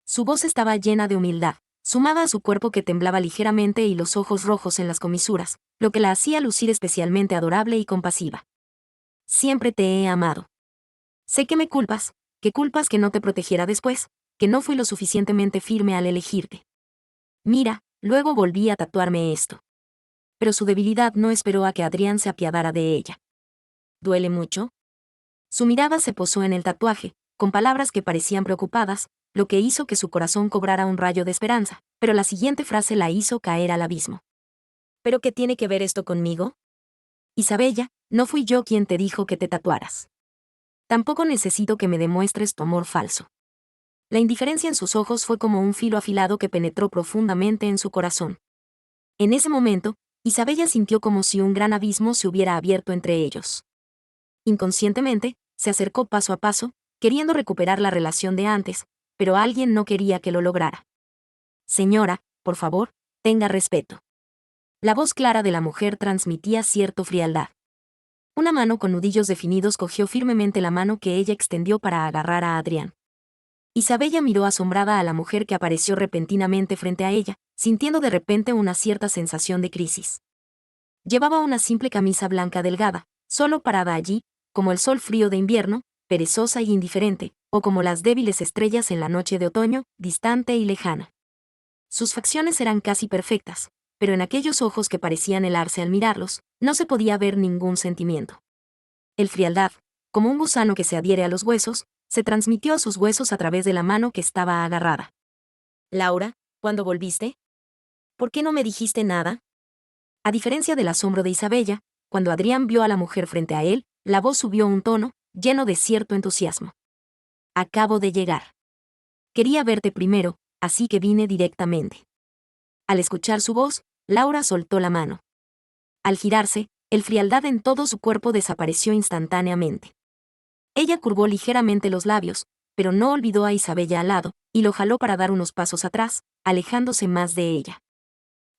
Su voz estaba llena de humildad, sumada a su cuerpo que temblaba ligeramente y los ojos rojos en las comisuras, lo que la hacía lucir especialmente adorable y compasiva. Siempre te he amado. Sé que me culpas que no te protegiera después, que no fui lo suficientemente firme al elegirte. Mira, luego volví a tatuarme esto. Pero su debilidad no esperó a que Adrián se apiadara de ella. ¿Duele mucho? Su mirada se posó en el tatuaje, con palabras que parecían preocupadas, lo que hizo que su corazón cobrara un rayo de esperanza, pero la siguiente frase la hizo caer al abismo. ¿Pero qué tiene que ver esto conmigo? Isabella, no fui yo quien te dijo que te tatuaras. Tampoco necesito que me demuestres tu amor falso. La indiferencia en sus ojos fue como un filo afilado que penetró profundamente en su corazón. En ese momento, Isabella sintió como si un gran abismo se hubiera abierto entre ellos. Inconscientemente, se acercó paso a paso, queriendo recuperar la relación de antes, pero alguien no quería que lo lograra. Señora, por favor, tenga respeto. La voz clara de la mujer transmitía cierta frialdad. Una mano con nudillos definidos cogió firmemente la mano que ella extendió para agarrar a Adrián. Isabella miró asombrada a la mujer que apareció repentinamente frente a ella, sintiendo de repente una cierta sensación de crisis. Llevaba una simple camisa blanca delgada, solo parada allí, como el sol frío de invierno, perezosa y indiferente, o como las débiles estrellas en la noche de otoño, distante y lejana. Sus facciones eran casi perfectas, pero en aquellos ojos que parecían helarse al mirarlos, no se podía ver ningún sentimiento. El frialdad, como un gusano que se adhiere a los huesos, se transmitió a sus huesos a través de la mano que estaba agarrada. Laura, ¿cuándo volviste? ¿Por qué no me dijiste nada? A diferencia del asombro de Isabella, cuando Adrián vio a la mujer frente a él, la voz subió un tono, lleno de cierto entusiasmo. Acabo de llegar. Quería verte primero, así que vine directamente. Al escuchar su voz, Laura soltó la mano. Al girarse, el frialdad en todo su cuerpo desapareció instantáneamente. Ella curvó ligeramente los labios, pero no olvidó a Isabella al lado, y lo jaló para dar unos pasos atrás, alejándose más de ella.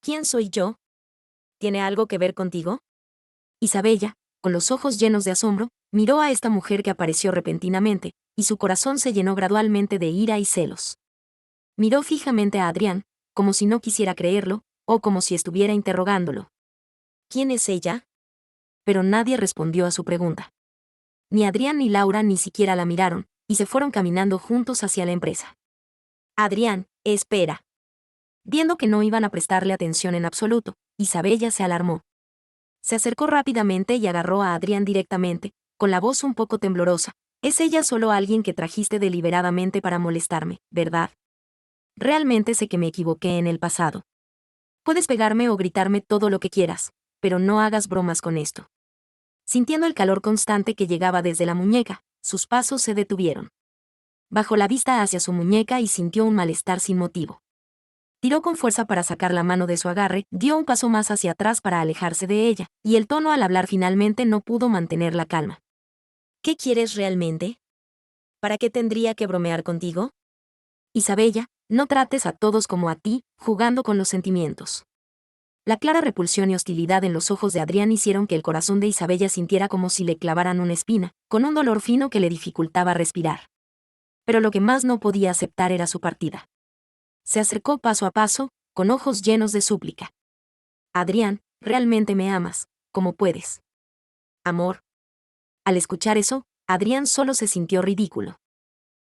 ¿Quién soy yo? ¿Tiene algo que ver contigo? Isabella, con los ojos llenos de asombro, miró a esta mujer que apareció repentinamente, y su corazón se llenó gradualmente de ira y celos. Miró fijamente a Adrián, como si no quisiera creerlo, o como si estuviera interrogándolo. ¿Quién es ella? Pero nadie respondió a su pregunta. Ni Adrián ni Laura ni siquiera la miraron, y se fueron caminando juntos hacia la empresa. Adrián, espera. Viendo que no iban a prestarle atención en absoluto, Isabella se alarmó. Se acercó rápidamente y agarró a Adrián directamente, con la voz un poco temblorosa. Es ella solo alguien que trajiste deliberadamente para molestarme, ¿verdad? Realmente sé que me equivoqué en el pasado. Puedes pegarme o gritarme todo lo que quieras, pero no hagas bromas con esto. Sintiendo el calor constante que llegaba desde la muñeca, sus pasos se detuvieron. Bajó la vista hacia su muñeca y sintió un malestar sin motivo. Tiró con fuerza para sacar la mano de su agarre, dio un paso más hacia atrás para alejarse de ella, y el tono al hablar finalmente no pudo mantener la calma. ¿Qué quieres realmente? ¿Para qué tendría que bromear contigo? Isabella, no trates a todos como a ti, jugando con los sentimientos. La clara repulsión y hostilidad en los ojos de Adrián hicieron que el corazón de Isabella sintiera como si le clavaran una espina, con un dolor fino que le dificultaba respirar. Pero lo que más no podía aceptar era su partida. Se acercó paso a paso, con ojos llenos de súplica. Adrián, realmente me amas, ¿cómo puedes? Amor. Al escuchar eso, Adrián solo se sintió ridículo.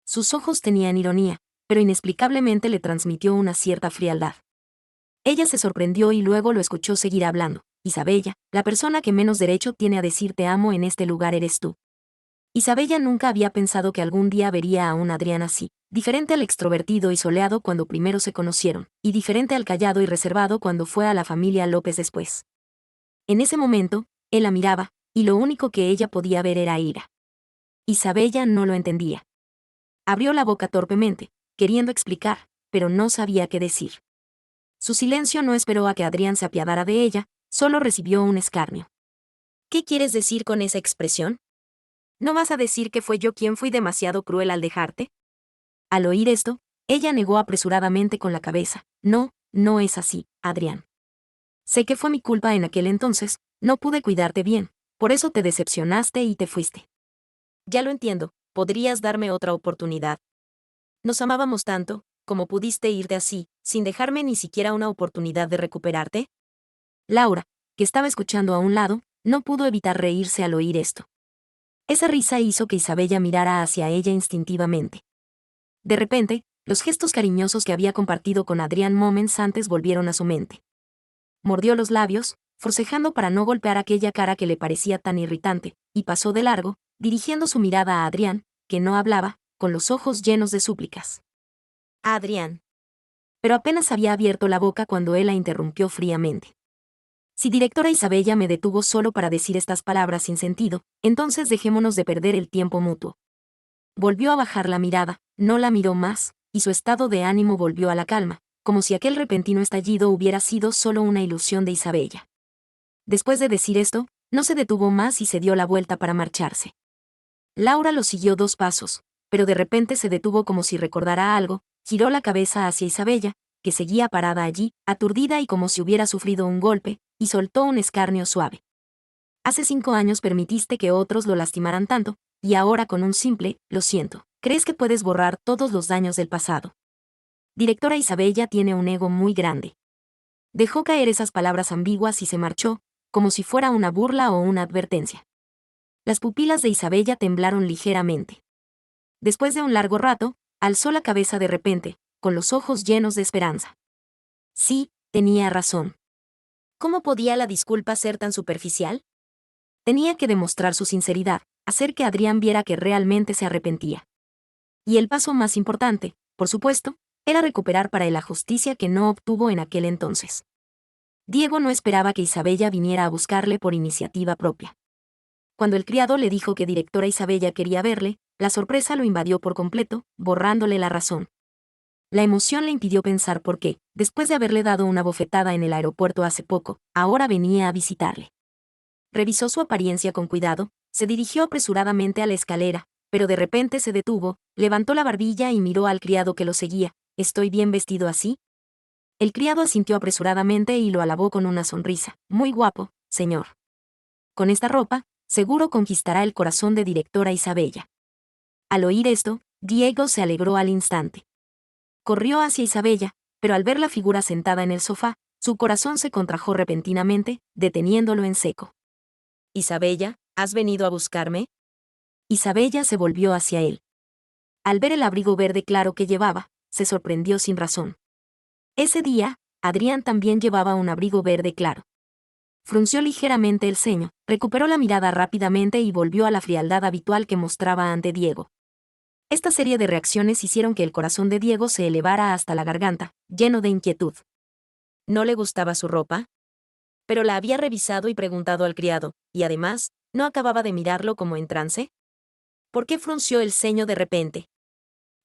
Sus ojos tenían ironía, pero inexplicablemente le transmitió una cierta frialdad. Ella se sorprendió y luego lo escuchó seguir hablando. Isabella, la persona que menos derecho tiene a decir te amo en este lugar eres tú. Isabella nunca había pensado que algún día vería a un Adrián así, diferente al extrovertido y soleado cuando primero se conocieron, y diferente al callado y reservado cuando fue a la familia López después. En ese momento, él la miraba, y lo único que ella podía ver era ira. Isabella no lo entendía. Abrió la boca torpemente, queriendo explicar, pero no sabía qué decir. Su silencio no esperó a que Adrián se apiadara de ella, solo recibió un escarnio. ¿Qué quieres decir con esa expresión? ¿No vas a decir que fue yo quien fui demasiado cruel al dejarte? Al oír esto, ella negó apresuradamente con la cabeza. No, no es así, Adrián. Sé que fue mi culpa en aquel entonces, no pude cuidarte bien, por eso te decepcionaste y te fuiste. Ya lo entiendo, podrías darme otra oportunidad. Nos amábamos tanto, ¿cómo pudiste irte así, sin dejarme ni siquiera una oportunidad de recuperarte? Laura, que estaba escuchando a un lado, no pudo evitar reírse al oír esto. Esa risa hizo que Isabella mirara hacia ella instintivamente. De repente, los gestos cariñosos que había compartido con Adrián momentos antes volvieron a su mente. Mordió los labios, forcejando para no golpear aquella cara que le parecía tan irritante, y pasó de largo, dirigiendo su mirada a Adrián, que no hablaba, con los ojos llenos de súplicas. Adrián. Pero apenas había abierto la boca cuando él la interrumpió fríamente. Si directora Isabella me detuvo solo para decir estas palabras sin sentido, entonces dejémonos de perder el tiempo mutuo. Volvió a bajar la mirada, no la miró más, y su estado de ánimo volvió a la calma, como si aquel repentino estallido hubiera sido solo una ilusión de Isabella. Después de decir esto, no se detuvo más y se dio la vuelta para marcharse. Laura lo siguió 2 pasos, pero de repente se detuvo como si recordara algo, giró la cabeza hacia Isabella, que seguía parada allí, aturdida y como si hubiera sufrido un golpe, y soltó un escarnio suave. Hace 5 años permitiste que otros lo lastimaran tanto, y ahora con un simple, lo siento, crees que puedes borrar todos los daños del pasado. Directora Isabella tiene un ego muy grande. Dejó caer esas palabras ambiguas y se marchó, como si fuera una burla o una advertencia. Las pupilas de Isabella temblaron ligeramente. Después de un largo rato, alzó la cabeza de repente, con los ojos llenos de esperanza. Sí, tenía razón. ¿Cómo podía la disculpa ser tan superficial? Tenía que demostrar su sinceridad, hacer que Adrián viera que realmente se arrepentía. Y el paso más importante, por supuesto, era recuperar para él la justicia que no obtuvo en aquel entonces. Diego no esperaba que Isabella viniera a buscarle por iniciativa propia. Cuando el criado le dijo que directora Isabella quería verle, la sorpresa lo invadió por completo, borrándole la razón. La emoción le impidió pensar por qué, después de haberle dado una bofetada en el aeropuerto hace poco, ahora venía a visitarle. Revisó su apariencia con cuidado, se dirigió apresuradamente a la escalera, pero de repente se detuvo, levantó la barbilla y miró al criado que lo seguía. ¿Estoy bien vestido así? El criado asintió apresuradamente y lo alabó con una sonrisa. Muy guapo, señor. Con esta ropa, seguro conquistará el corazón de directora Isabella. Al oír esto, Diego se alegró al instante. Corrió hacia Isabella, pero al ver la figura sentada en el sofá, su corazón se contrajo repentinamente, deteniéndolo en seco. Isabella, ¿has venido a buscarme? Isabella se volvió hacia él. Al ver el abrigo verde claro que llevaba, se sorprendió sin razón. Ese día, Adrián también llevaba un abrigo verde claro. Frunció ligeramente el ceño, recuperó la mirada rápidamente y volvió a la frialdad habitual que mostraba ante Diego. Esta serie de reacciones hicieron que el corazón de Diego se elevara hasta la garganta, lleno de inquietud. ¿No le gustaba su ropa? Pero la había revisado y preguntado al criado, y además, ¿no acababa de mirarlo como en trance? ¿Por qué frunció el ceño de repente?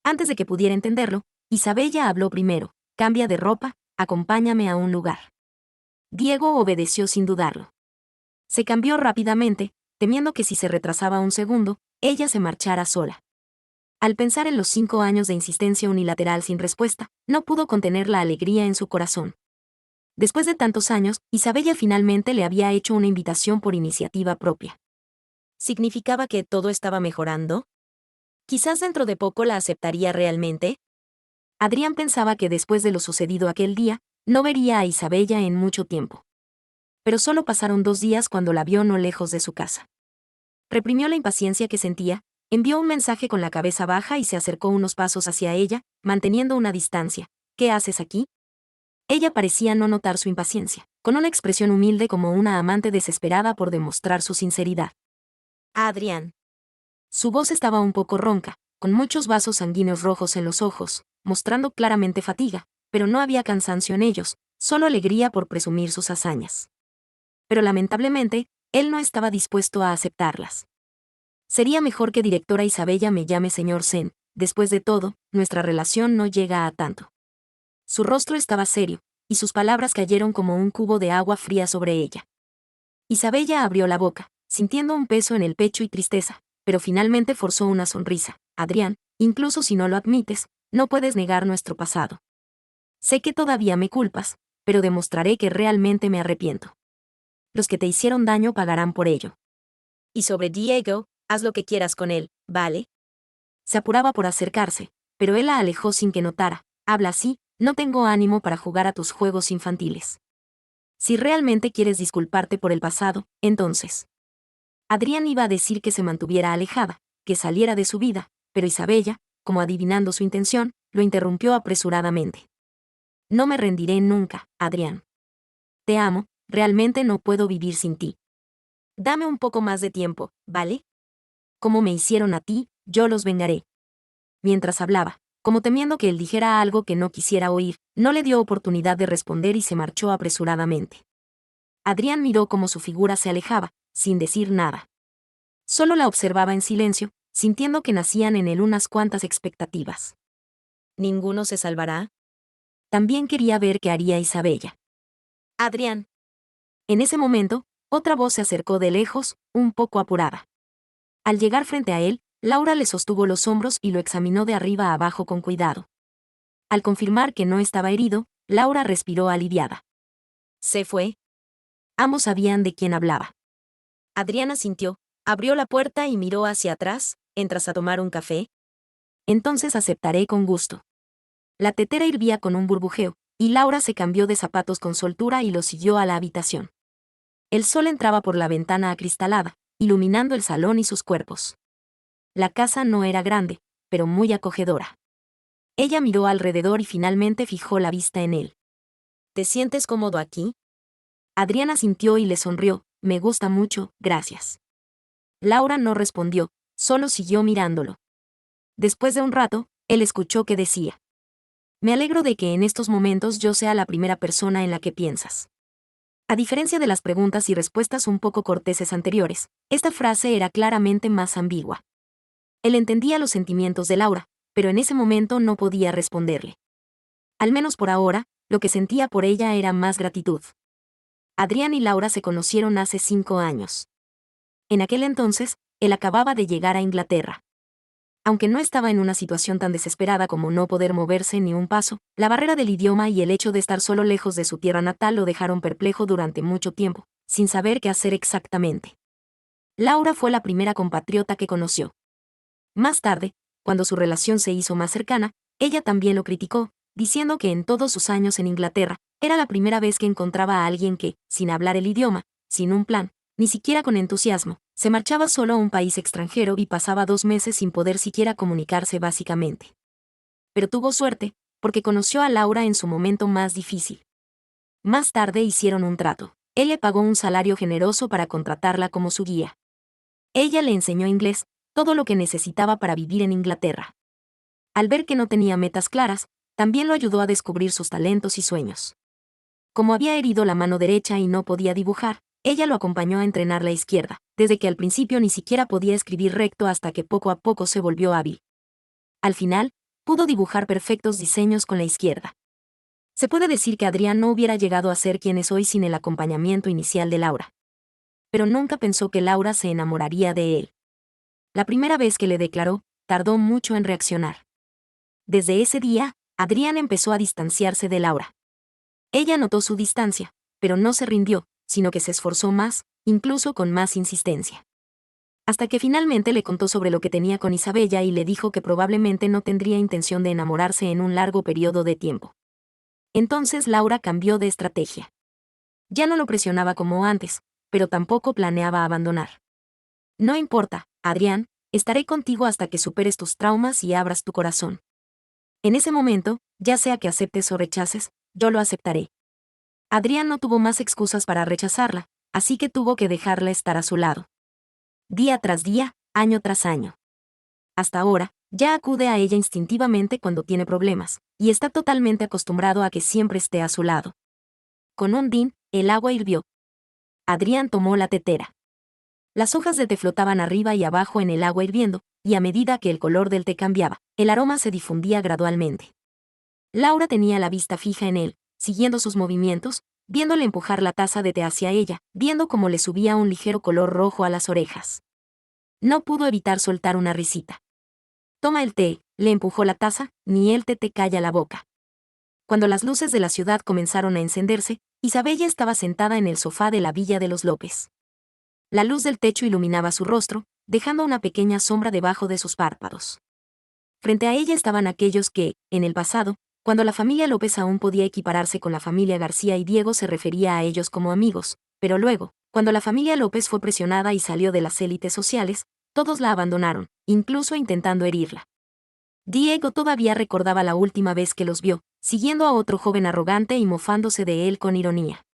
Antes de que pudiera entenderlo, Isabella habló primero. Cambia de ropa, acompáñame a un lugar. Diego obedeció sin dudarlo. Se cambió rápidamente, temiendo que si se retrasaba un segundo, ella se marchara sola. Al pensar en los 5 años de insistencia unilateral sin respuesta, no pudo contener la alegría en su corazón. Después de tantos años, Isabella finalmente le había hecho una invitación por iniciativa propia. ¿Significaba que todo estaba mejorando? Quizás dentro de poco la aceptaría realmente. Adrián pensaba que después de lo sucedido aquel día, no vería a Isabella en mucho tiempo. Pero solo pasaron 2 días cuando la vio no lejos de su casa. Reprimió la impaciencia que sentía, envió un mensaje con la cabeza baja y se acercó unos pasos hacia ella, manteniendo una distancia. ¿Qué haces aquí? Ella parecía no notar su impaciencia, con una expresión humilde como una amante desesperada por demostrar su sinceridad. Adrián. Su voz estaba un poco ronca, con muchos vasos sanguíneos rojos en los ojos, mostrando claramente fatiga, pero no había cansancio en ellos, solo alegría por presumir sus hazañas. Pero lamentablemente, él no estaba dispuesto a aceptarlas. Sería mejor que directora Isabella me llame señor Sen, después de todo, nuestra relación no llega a tanto. Su rostro estaba serio, y sus palabras cayeron como un cubo de agua fría sobre ella. Isabella abrió la boca, sintiendo un peso en el pecho y tristeza, pero finalmente forzó una sonrisa. Adrián, incluso si no lo admites, no puedes negar nuestro pasado. Sé que todavía me culpas, pero demostraré que realmente me arrepiento. Los que te hicieron daño pagarán por ello. Y sobre Diego, haz lo que quieras con él, ¿vale? Se apuraba por acercarse, pero él la alejó sin que notara. Habla así, no tengo ánimo para jugar a tus juegos infantiles. Si realmente quieres disculparte por el pasado, entonces. Adrián iba a decir que se mantuviera alejada, que saliera de su vida, pero Isabella, como adivinando su intención, lo interrumpió apresuradamente. No me rendiré nunca, Adrián. Te amo, realmente no puedo vivir sin ti. Dame un poco más de tiempo, ¿vale? Como me hicieron a ti, yo los vengaré. Mientras hablaba, como temiendo que él dijera algo que no quisiera oír, no le dio oportunidad de responder y se marchó apresuradamente. Adrián miró cómo su figura se alejaba, sin decir nada. Solo la observaba en silencio, sintiendo que nacían en él unas cuantas expectativas. ¿Ninguno se salvará? También quería ver qué haría Isabella. Adrián. En ese momento, otra voz se acercó de lejos, un poco apurada. Al llegar frente a él, Laura le sostuvo los hombros y lo examinó de arriba a abajo con cuidado. Al confirmar que no estaba herido, Laura respiró aliviada. ¿Se fue? Ambos sabían de quién hablaba. Adrián asintió, abrió la puerta y miró hacia atrás. ¿Entras a tomar un café? Entonces aceptaré con gusto. La tetera hirvía con un burbujeo, y Laura se cambió de zapatos con soltura y lo siguió a la habitación. El sol entraba por la ventana acristalada, iluminando el salón y sus cuerpos. La casa no era grande, pero muy acogedora. Ella miró alrededor y finalmente fijó la vista en él. ¿Te sientes cómodo aquí? Adrián asintió y le sonrió. Me gusta mucho, gracias. Laura no respondió, solo siguió mirándolo. Después de un rato, él escuchó que decía: me alegro de que en estos momentos yo sea la primera persona en la que piensas. A diferencia de las preguntas y respuestas un poco corteses anteriores, esta frase era claramente más ambigua. Él entendía los sentimientos de Laura, pero en ese momento no podía responderle. Al menos por ahora, lo que sentía por ella era más gratitud. Adrián y Laura se conocieron hace 5 años. En aquel entonces, él acababa de llegar a Inglaterra. Aunque no estaba en una situación tan desesperada como no poder moverse ni un paso, la barrera del idioma y el hecho de estar solo lejos de su tierra natal lo dejaron perplejo durante mucho tiempo, sin saber qué hacer exactamente. Laura fue la primera compatriota que conoció. Más tarde, cuando su relación se hizo más cercana, ella también lo criticó, diciendo que en todos sus años en Inglaterra, era la primera vez que encontraba a alguien que, sin hablar el idioma, sin un plan, ni siquiera con entusiasmo, se marchaba solo a un país extranjero y pasaba 2 meses sin poder siquiera comunicarse básicamente. Pero tuvo suerte, porque conoció a Laura en su momento más difícil. Más tarde hicieron un trato. Él le pagó un salario generoso para contratarla como su guía. Ella le enseñó inglés, todo lo que necesitaba para vivir en Inglaterra. Al ver que no tenía metas claras, también lo ayudó a descubrir sus talentos y sueños. Como había herido la mano derecha y no podía dibujar, ella lo acompañó a entrenar la izquierda, desde que al principio ni siquiera podía escribir recto hasta que poco a poco se volvió hábil. Al final, pudo dibujar perfectos diseños con la izquierda. Se puede decir que Adrián no hubiera llegado a ser quien es hoy sin el acompañamiento inicial de Laura. Pero nunca pensó que Laura se enamoraría de él. La primera vez que le declaró, tardó mucho en reaccionar. Desde ese día, Adrián empezó a distanciarse de Laura. Ella notó su distancia, pero no se rindió, sino que se esforzó más, incluso con más insistencia. Hasta que finalmente le contó sobre lo que tenía con Isabella y le dijo que probablemente no tendría intención de enamorarse en un largo periodo de tiempo. Entonces Laura cambió de estrategia. Ya no lo presionaba como antes, pero tampoco planeaba abandonar. No importa, Adrián, estaré contigo hasta que superes tus traumas y abras tu corazón. En ese momento, ya sea que aceptes o rechaces, yo lo aceptaré. Adrián no tuvo más excusas para rechazarla, así que tuvo que dejarla estar a su lado. Día tras día, año tras año. Hasta ahora, ya acude a ella instintivamente cuando tiene problemas, y está totalmente acostumbrado a que siempre esté a su lado. Con un din, el agua hirvió. Adrián tomó la tetera. Las hojas de té flotaban arriba y abajo en el agua hirviendo, y a medida que el color del té cambiaba, el aroma se difundía gradualmente. Laura tenía la vista fija en él, siguiendo sus movimientos, viéndole empujar la taza de té hacia ella, viendo cómo le subía un ligero color rojo a las orejas. No pudo evitar soltar una risita. Toma el té, le empujó la taza, ni el té te calla la boca. Cuando las luces de la ciudad comenzaron a encenderse, Isabella estaba sentada en el sofá de la Villa de los López. La luz del techo iluminaba su rostro, dejando una pequeña sombra debajo de sus párpados. Frente a ella estaban aquellos que, en el pasado, cuando la familia López aún podía equipararse con la familia García y Diego se refería a ellos como amigos, pero luego, cuando la familia López fue presionada y salió de las élites sociales, todos la abandonaron, incluso intentando herirla. Diego todavía recordaba la última vez que los vio, siguiendo a otro joven arrogante y mofándose de él con ironía.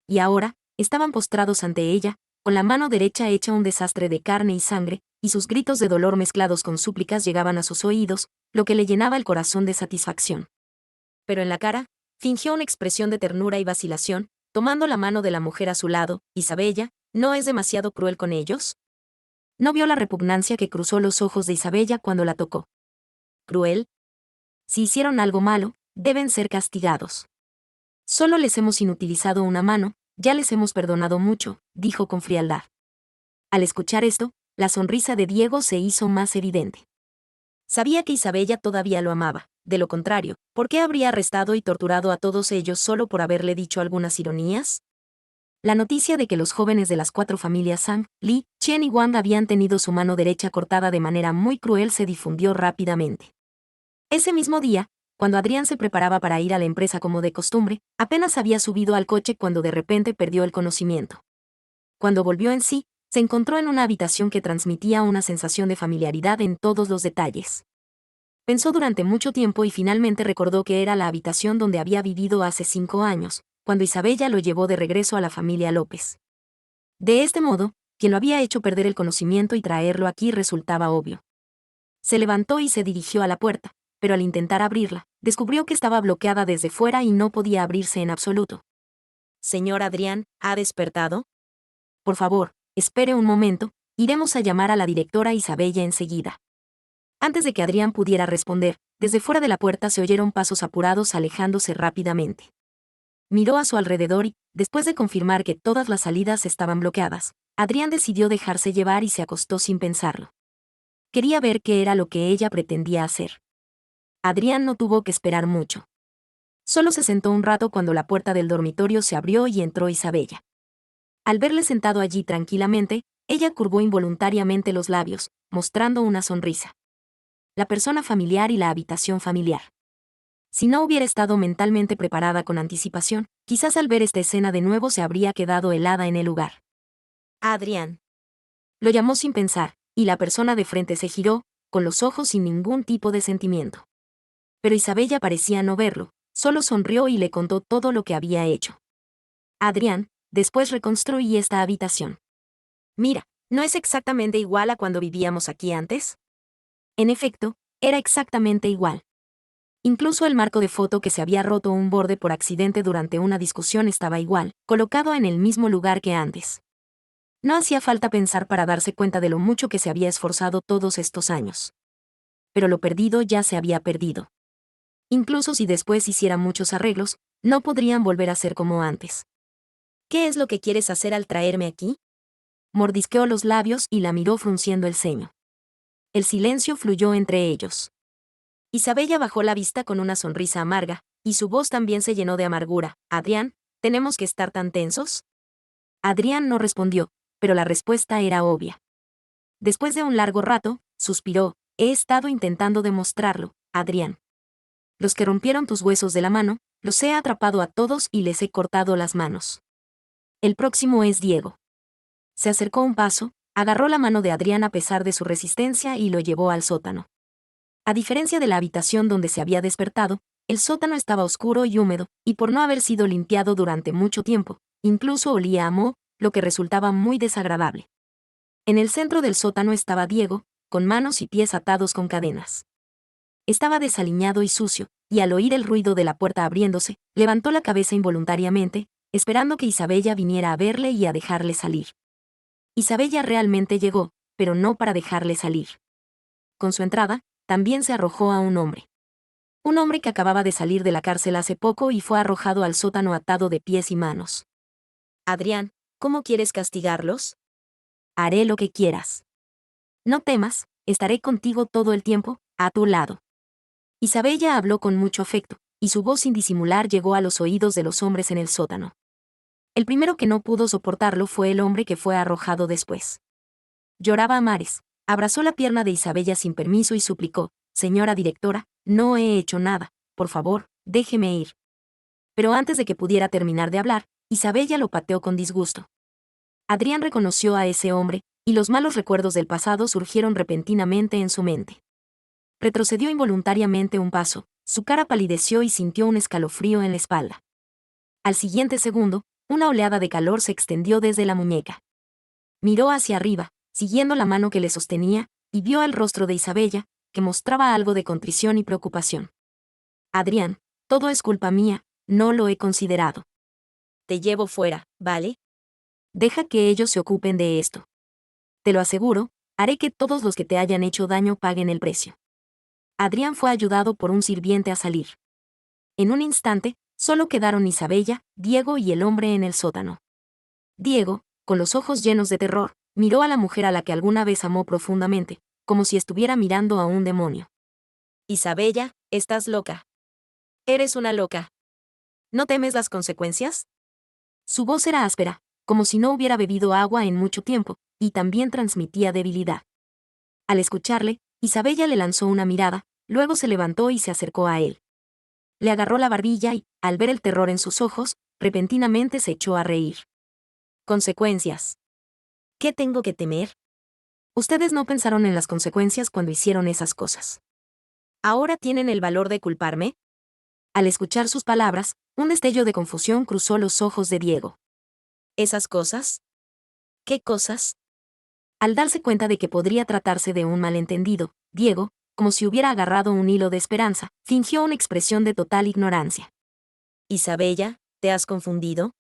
Y ahora, estaban postrados ante ella, con la mano derecha hecha un desastre de carne y sangre, y sus gritos de dolor mezclados con súplicas llegaban a sus oídos, lo que le llenaba el corazón de satisfacción. Pero en la cara, fingió una expresión de ternura y vacilación, tomando la mano de la mujer a su lado. Isabella, ¿no es demasiado cruel con ellos? No vio la repugnancia que cruzó los ojos de Isabella cuando la tocó. ¿Cruel? Si hicieron algo malo, deben ser castigados. Solo les hemos inutilizado una mano, ya les hemos perdonado mucho, dijo con frialdad. Al escuchar esto, la sonrisa de Diego se hizo más evidente. Sabía que Isabella todavía lo amaba, de lo contrario, ¿por qué habría arrestado y torturado a todos ellos solo por haberle dicho algunas ironías? La noticia de que los jóvenes de las 4 familias Sang, Li, Chen y Wang habían tenido su mano derecha cortada de manera muy cruel se difundió rápidamente. Ese mismo día, cuando Adrián se preparaba para ir a la empresa como de costumbre, apenas había subido al coche cuando de repente perdió el conocimiento. Cuando volvió en sí, Se encontró en una habitación que transmitía una sensación de familiaridad en todos los detalles. Pensó durante mucho tiempo y finalmente recordó que era la habitación donde había vivido hace 5 años, cuando Isabella lo llevó de regreso a la familia López. De este modo, quien lo había hecho perder el conocimiento y traerlo aquí resultaba obvio. Se levantó y se dirigió a la puerta, pero al intentar abrirla, descubrió que estaba bloqueada desde fuera y no podía abrirse en absoluto. «Señor Adrián, ¿ha despertado? Por favor, espere un momento, iremos a llamar a la directora Isabella enseguida». Antes de que Adrián pudiera responder, desde fuera de la puerta se oyeron pasos apurados alejándose rápidamente. Miró a su alrededor y, después de confirmar que todas las salidas estaban bloqueadas, Adrián decidió dejarse llevar y se acostó sin pensarlo. Quería ver qué era lo que ella pretendía hacer. Adrián no tuvo que esperar mucho. Solo se sentó un rato cuando la puerta del dormitorio se abrió y entró Isabella. Al verle sentado allí tranquilamente, ella curvó involuntariamente los labios, mostrando una sonrisa. La persona familiar y la habitación familiar. Si no hubiera estado mentalmente preparada con anticipación, quizás al ver esta escena de nuevo se habría quedado helada en el lugar. «Adrián». Lo llamó sin pensar, y la persona de frente se giró, con los ojos sin ningún tipo de sentimiento. Pero Isabella parecía no verlo, solo sonrió y le contó todo lo que había hecho. «Adrián, después reconstruí esta habitación. Mira, ¿no es exactamente igual a cuando vivíamos aquí antes?». En efecto, era exactamente igual. Incluso el marco de foto que se había roto un borde por accidente durante una discusión estaba igual, colocado en el mismo lugar que antes. No hacía falta pensar para darse cuenta de lo mucho que se había esforzado todos estos años. Pero lo perdido ya se había perdido. Incluso si después hiciera muchos arreglos, no podrían volver a ser como antes. «¿Qué es lo que quieres hacer al traerme aquí?». Mordisqueó los labios y la miró frunciendo el ceño. El silencio fluyó entre ellos. Isabella bajó la vista con una sonrisa amarga, y su voz también se llenó de amargura. «Adrián, ¿tenemos que estar tan tensos?». Adrián no respondió, pero la respuesta era obvia. Después de un largo rato, suspiró: «He estado intentando demostrarlo, Adrián. Los que rompieron tus huesos de la mano, los he atrapado a todos y les he cortado las manos. El próximo es Diego». Se acercó un paso, agarró la mano de Adrián a pesar de su resistencia y lo llevó al sótano. A diferencia de la habitación donde se había despertado, el sótano estaba oscuro y húmedo, y por no haber sido limpiado durante mucho tiempo, incluso olía a moho, lo que resultaba muy desagradable. En el centro del sótano estaba Diego, con manos y pies atados con cadenas. Estaba desaliñado y sucio, y al oír el ruido de la puerta abriéndose, levantó la cabeza involuntariamente, esperando que Isabella viniera a verle y a dejarle salir. Isabella realmente llegó, pero no para dejarle salir. Con su entrada, también se arrojó a un hombre. Un hombre que acababa de salir de la cárcel hace poco y fue arrojado al sótano atado de pies y manos. «Adrián, ¿cómo quieres castigarlos?». «Haré lo que quieras. No temas, estaré contigo todo el tiempo, a tu lado». Isabella habló con mucho afecto, y su voz sin disimular llegó a los oídos de los hombres en el sótano. El primero que no pudo soportarlo fue el hombre que fue arrojado después. Lloraba a mares, abrazó la pierna de Isabella sin permiso y suplicó: «Señora directora, no he hecho nada, por favor, déjeme ir». Pero antes de que pudiera terminar de hablar, Isabella lo pateó con disgusto. Adrián reconoció a ese hombre, y los malos recuerdos del pasado surgieron repentinamente en su mente. Retrocedió involuntariamente un paso, su cara palideció y sintió un escalofrío en la espalda. Al siguiente segundo, una oleada de calor se extendió desde la muñeca. Miró hacia arriba, siguiendo la mano que le sostenía, y vio el rostro de Isabella, que mostraba algo de contrición y preocupación. «Adrián, todo es culpa mía, no lo he considerado. Te llevo fuera, ¿vale? Deja que ellos se ocupen de esto. Te lo aseguro, haré que todos los que te hayan hecho daño paguen el precio». Adrián fue ayudado por un sirviente a salir. En un instante, solo quedaron Isabella, Diego y el hombre en el sótano. Diego, con los ojos llenos de terror, miró a la mujer a la que alguna vez amó profundamente, como si estuviera mirando a un demonio. «Isabella, estás loca. Eres una loca. ¿No temes las consecuencias?». Su voz era áspera, como si no hubiera bebido agua en mucho tiempo, y también transmitía debilidad. Al escucharle, Isabella le lanzó una mirada, luego se levantó y se acercó a él. Le agarró la barbilla y, al ver el terror en sus ojos, repentinamente se echó a reír. «¿Consecuencias? ¿Qué tengo que temer? Ustedes no pensaron en las consecuencias cuando hicieron esas cosas. ¿Ahora tienen el valor de culparme? Al escuchar sus palabras, un destello de confusión cruzó los ojos de Diego. ¿Esas cosas? ¿Qué cosas? Al darse cuenta de que podría tratarse de un malentendido, Diego, como si hubiera agarrado un hilo de esperanza, fingió una expresión de total ignorancia. Isabella, ¿te has confundido?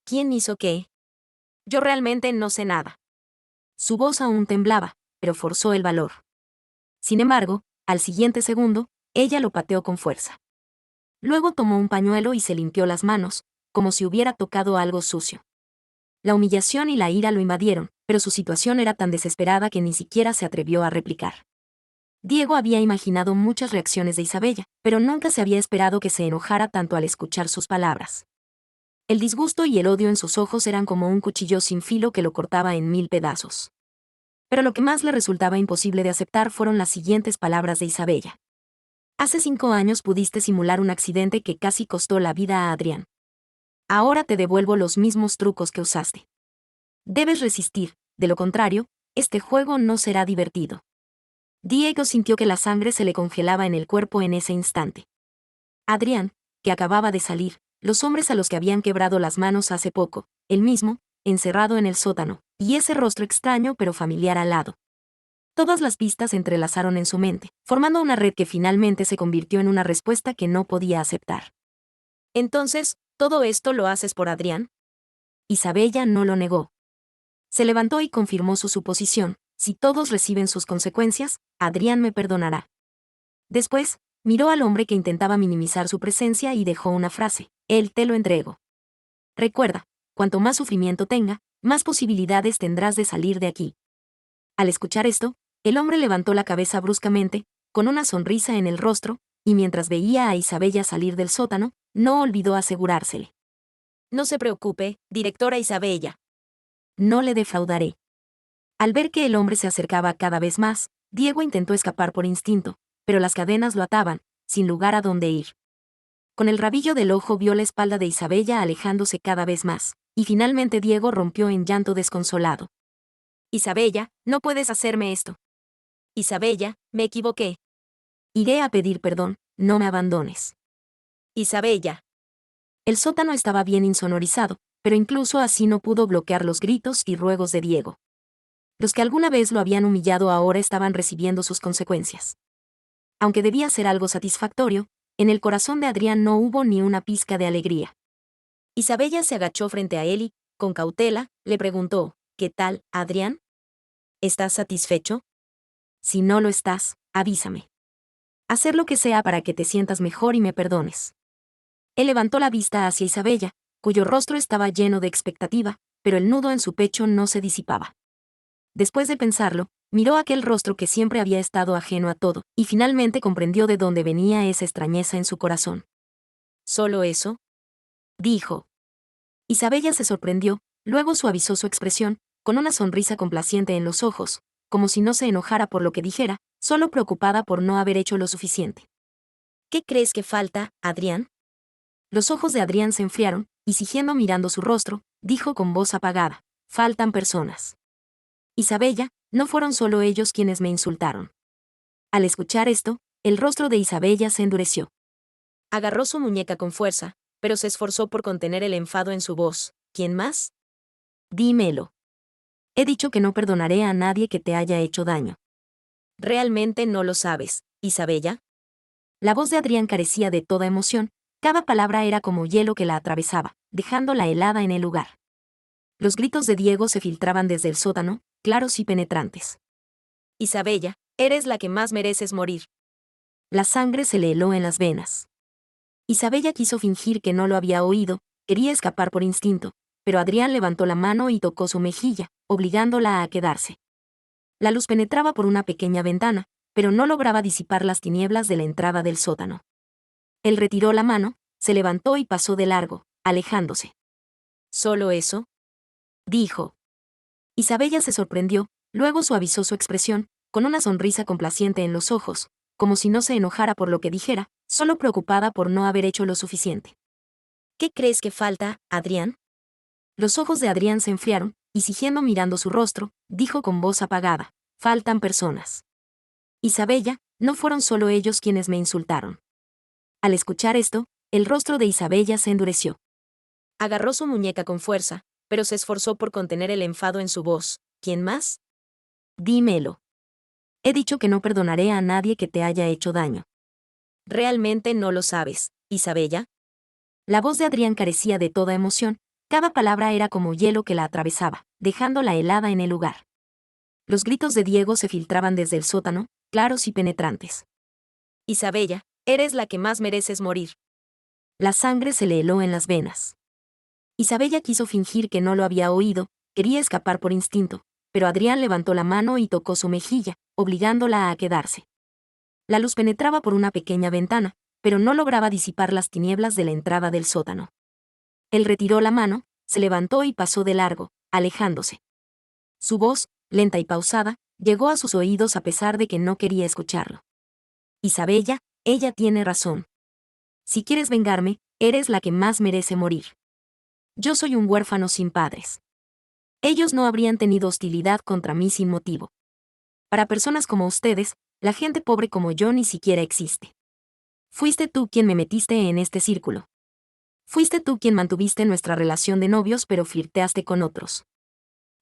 ¿Quién hizo qué? Yo realmente no sé nada. Su voz aún temblaba, pero forzó el valor. Sin embargo, al siguiente segundo, ella lo pateó con fuerza. Luego tomó un pañuelo y se limpió las manos, como si hubiera tocado algo sucio. La humillación y la ira lo invadieron, pero su situación era tan desesperada que ni siquiera se atrevió a replicar. Diego había imaginado muchas reacciones de Isabella, pero nunca se había esperado que se enojara tanto al escuchar sus palabras. El disgusto y el odio en sus ojos eran como un cuchillo sin filo que lo cortaba en 1000 pedazos. Pero lo que más le resultaba imposible de aceptar fueron las siguientes palabras de Isabella. Hace 5 años pudiste simular un accidente que casi costó la vida a Adrián. Ahora te devuelvo los mismos trucos que usaste. Debes resistir, de lo contrario, este juego no será divertido. Diego sintió que la sangre se le congelaba en el cuerpo en ese instante. Adrián, que acababa de salir, los hombres a los que habían quebrado las manos hace poco, él mismo, encerrado en el sótano, y ese rostro extraño pero familiar al lado. Todas las pistas se entrelazaron en su mente, formando una red que finalmente se convirtió en una respuesta que no podía aceptar. Entonces, ¿todo esto lo haces por Adrián? Isabella no lo negó. Se levantó y confirmó su suposición: si todos reciben sus consecuencias, Adrián me perdonará. Después, miró al hombre que intentaba minimizar su presencia y dejó una frase: él te lo entrego. Recuerda, cuanto más sufrimiento tenga, más posibilidades tendrás de salir de aquí. Al escuchar esto, el hombre levantó la cabeza bruscamente, con una sonrisa en el rostro, y mientras veía a Isabella salir del sótano, no olvidó asegurársele: no se preocupe, directora Isabella. No le defraudaré. Al ver que el hombre se acercaba cada vez más, Diego intentó escapar por instinto, pero las cadenas lo ataban, sin lugar a dónde ir. Con el rabillo del ojo vio la espalda de Isabella alejándose cada vez más, y finalmente Diego rompió en llanto desconsolado. Isabella, no puedes hacerme esto. Isabella, me equivoqué. Iré a pedir perdón, no me abandones. Isabella. El sótano estaba bien insonorizado, pero incluso así no pudo bloquear los gritos y ruegos de Diego. Los que alguna vez lo habían humillado ahora estaban recibiendo sus consecuencias. Aunque debía ser algo satisfactorio, en el corazón de Adrián no hubo ni una pizca de alegría. Isabella se agachó frente a él y, con cautela, le preguntó: ¿qué tal, Adrián? ¿Estás satisfecho? Si no lo estás, avísame. Hacer lo que sea para que te sientas mejor y me perdones. Él levantó la vista hacia Isabella, cuyo rostro estaba lleno de expectativa, pero el nudo en su pecho no se disipaba. Después de pensarlo, miró aquel rostro que siempre había estado ajeno a todo, y finalmente comprendió de dónde venía esa extrañeza en su corazón. ¿Solo eso?, dijo. Isabella se sorprendió, luego suavizó su expresión, con una sonrisa complaciente en los ojos, como si no se enojara por lo que dijera, solo preocupada por no haber hecho lo suficiente. ¿Qué crees que falta, Adrián? Los ojos de Adrián se enfriaron, y siguiendo mirando su rostro, dijo con voz apagada: faltan personas. Isabella, no fueron solo ellos quienes me insultaron. Al escuchar esto, el rostro de Isabella se endureció. Agarró su muñeca con fuerza, pero se esforzó por contener el enfado en su voz. ¿Quién más? Dímelo. He dicho que no perdonaré a nadie que te haya hecho daño. ¿Realmente no lo sabes, Isabella? La voz de Adrián carecía de toda emoción, cada palabra era como hielo que la atravesaba, dejándola helada en el lugar. Los gritos de Diego se filtraban desde el sótano, claros y penetrantes. Isabella, eres la que más mereces morir. La sangre se le heló en las venas. Isabella quiso fingir que no lo había oído, quería escapar por instinto, pero Adrián levantó la mano y tocó su mejilla, obligándola a quedarse. La luz penetraba por una pequeña ventana, pero no lograba disipar las tinieblas de la entrada del sótano. Él retiró la mano, se levantó y pasó de largo, alejándose. ¿Solo eso?, dijo. Isabella se sorprendió, luego suavizó su expresión, con una sonrisa complaciente en los ojos, como si no se enojara por lo que dijera, solo preocupada por no haber hecho lo suficiente. ¿Qué crees que falta, Adrián? Los ojos de Adrián se enfriaron, y siguiendo mirando su rostro, dijo con voz apagada: faltan personas. Isabella, no fueron solo ellos quienes me insultaron. Al escuchar esto, el rostro de Isabella se endureció. Agarró su muñeca con fuerza, pero se esforzó por contener el enfado en su voz. ¿Quién más? Dímelo. He dicho que no perdonaré a nadie que te haya hecho daño. ¿Realmente no lo sabes, Isabella? La voz de Adrián carecía de toda emoción, cada palabra era como hielo que la atravesaba, dejándola helada en el lugar. Los gritos de Diego se filtraban desde el sótano, claros y penetrantes. Isabella, eres la que más mereces morir. La sangre se le heló en las venas. Isabella quiso fingir que no lo había oído, quería escapar por instinto, pero Adrián levantó la mano y tocó su mejilla, obligándola a quedarse. La luz penetraba por una pequeña ventana, pero no lograba disipar las tinieblas de la entrada del sótano. Él retiró la mano, se levantó y pasó de largo, alejándose. Su voz, lenta y pausada, llegó a sus oídos a pesar de que no quería escucharlo. Isabella, ella tiene razón. Si quieres vengarme, eres la que más merece morir. Yo soy un huérfano sin padres. Ellos no habrían tenido hostilidad contra mí sin motivo. Para personas como ustedes, la gente pobre como yo ni siquiera existe. Fuiste tú quien me metiste en este círculo. Fuiste tú quien mantuviste nuestra relación de novios pero flirteaste con otros.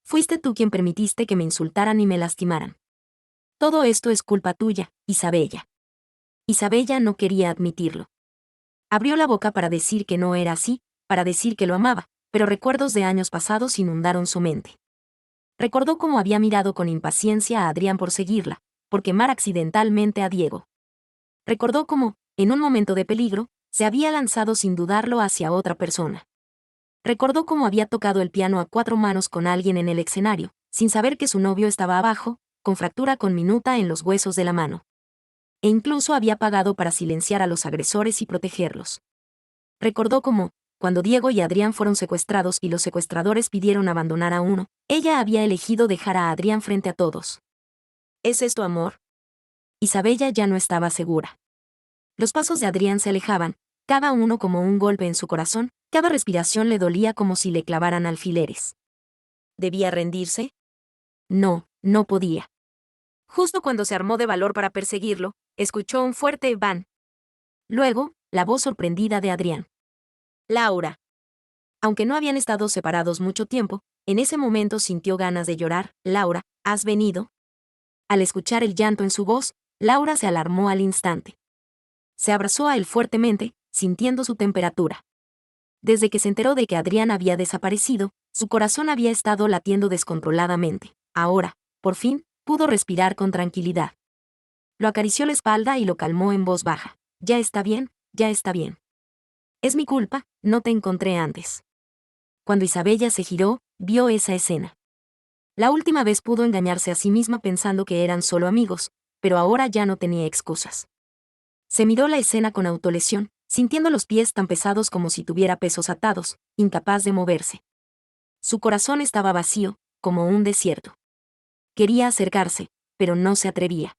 Fuiste tú quien permitiste que me insultaran y me lastimaran. Todo esto es culpa tuya, Isabella. Isabella no quería admitirlo. Abrió la boca para decir que no era así, para decir que lo amaba, pero recuerdos de años pasados inundaron su mente. Recordó cómo había mirado con impaciencia a Adrián por seguirla, por quemar accidentalmente a Diego. Recordó cómo, en un momento de peligro, se había lanzado sin dudarlo hacia otra persona. Recordó cómo había tocado el piano a cuatro manos con alguien en el escenario, sin saber que su novio estaba abajo, con fractura conminuta en los huesos de la mano. E incluso había pagado para silenciar a los agresores y protegerlos. Recordó cómo, cuando Diego y Adrián fueron secuestrados y los secuestradores pidieron abandonar a uno, ella había elegido dejar a Adrián frente a todos. ¿Es esto amor? Isabella ya no estaba segura. Los pasos de Adrián se alejaban, cada uno como un golpe en su corazón, cada respiración le dolía como si le clavaran alfileres. ¿Debía rendirse? No, no podía. Justo cuando se armó de valor para perseguirlo, escuchó un fuerte van. Luego, la voz sorprendida de Adrián. Laura. Aunque no habían estado separados mucho tiempo, en ese momento sintió ganas de llorar. Laura, ¿has venido? Al escuchar el llanto en su voz, Laura se alarmó al instante. Se abrazó a él fuertemente, sintiendo su temperatura. Desde que se enteró de que Adrián había desaparecido, su corazón había estado latiendo descontroladamente. Ahora, por fin, pudo respirar con tranquilidad. Lo acarició la espalda y lo calmó en voz baja. Ya está bien, ya está bien. Es mi culpa, no te encontré antes. Cuando Isabella se giró, vio esa escena. La última vez pudo engañarse a sí misma pensando que eran solo amigos, pero ahora ya no tenía excusas. Se miró la escena con autolesión, sintiendo los pies tan pesados como si tuviera pesos atados, incapaz de moverse. Su corazón estaba vacío, como un desierto. Quería acercarse, pero no se atrevía.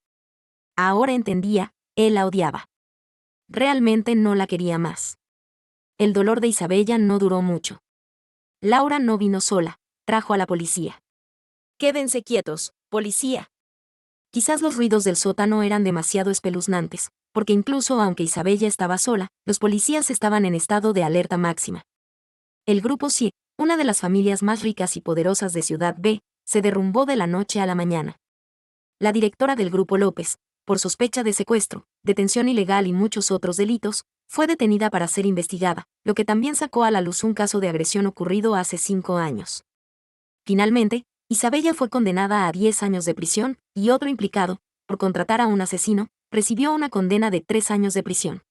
Ahora entendía, él la odiaba. Realmente no la quería más. El dolor de Isabella no duró mucho. Laura no vino sola, trajo a la policía. Quédense quietos, policía. Quizás los ruidos del sótano eran demasiado espeluznantes, porque incluso aunque Isabella estaba sola, los policías estaban en estado de alerta máxima. El grupo Sí, una de las familias más ricas y poderosas de Ciudad B, se derrumbó de la noche a la mañana. La directora del grupo López, por sospecha de secuestro, detención ilegal y muchos otros delitos, fue detenida para ser investigada, lo que también sacó a la luz un caso de agresión ocurrido hace 5 años. Finalmente, Isabella fue condenada a 10 años de prisión, y otro implicado, por contratar a un asesino, recibió una condena de 3 años de prisión.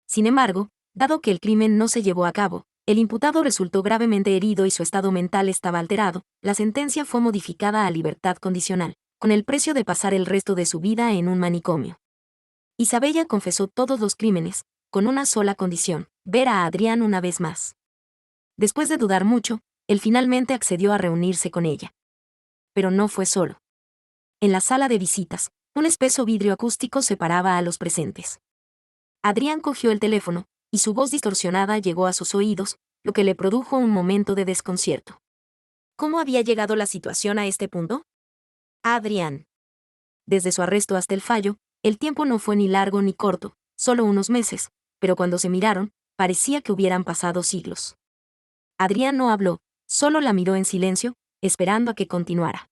Sin embargo, dado que el crimen no se llevó a cabo, el imputado resultó gravemente herido y su estado mental estaba alterado, la sentencia fue modificada a libertad condicional, con el precio de pasar el resto de su vida en un manicomio. Isabella confesó todos los crímenes, con una sola condición: ver a Adrián una vez más. Después de dudar mucho, él finalmente accedió a reunirse con ella. Pero no fue solo. En la sala de visitas, un espeso vidrio acústico separaba a los presentes. Adrián cogió el teléfono, y su voz distorsionada llegó a sus oídos, lo que le produjo un momento de desconcierto. ¿Cómo había llegado la situación a este punto? Adrián. Desde su arresto hasta el fallo, el tiempo no fue ni largo ni corto, solo unos meses, pero cuando se miraron, parecía que hubieran pasado siglos. Adrián no habló, solo la miró en silencio, esperando a que continuara.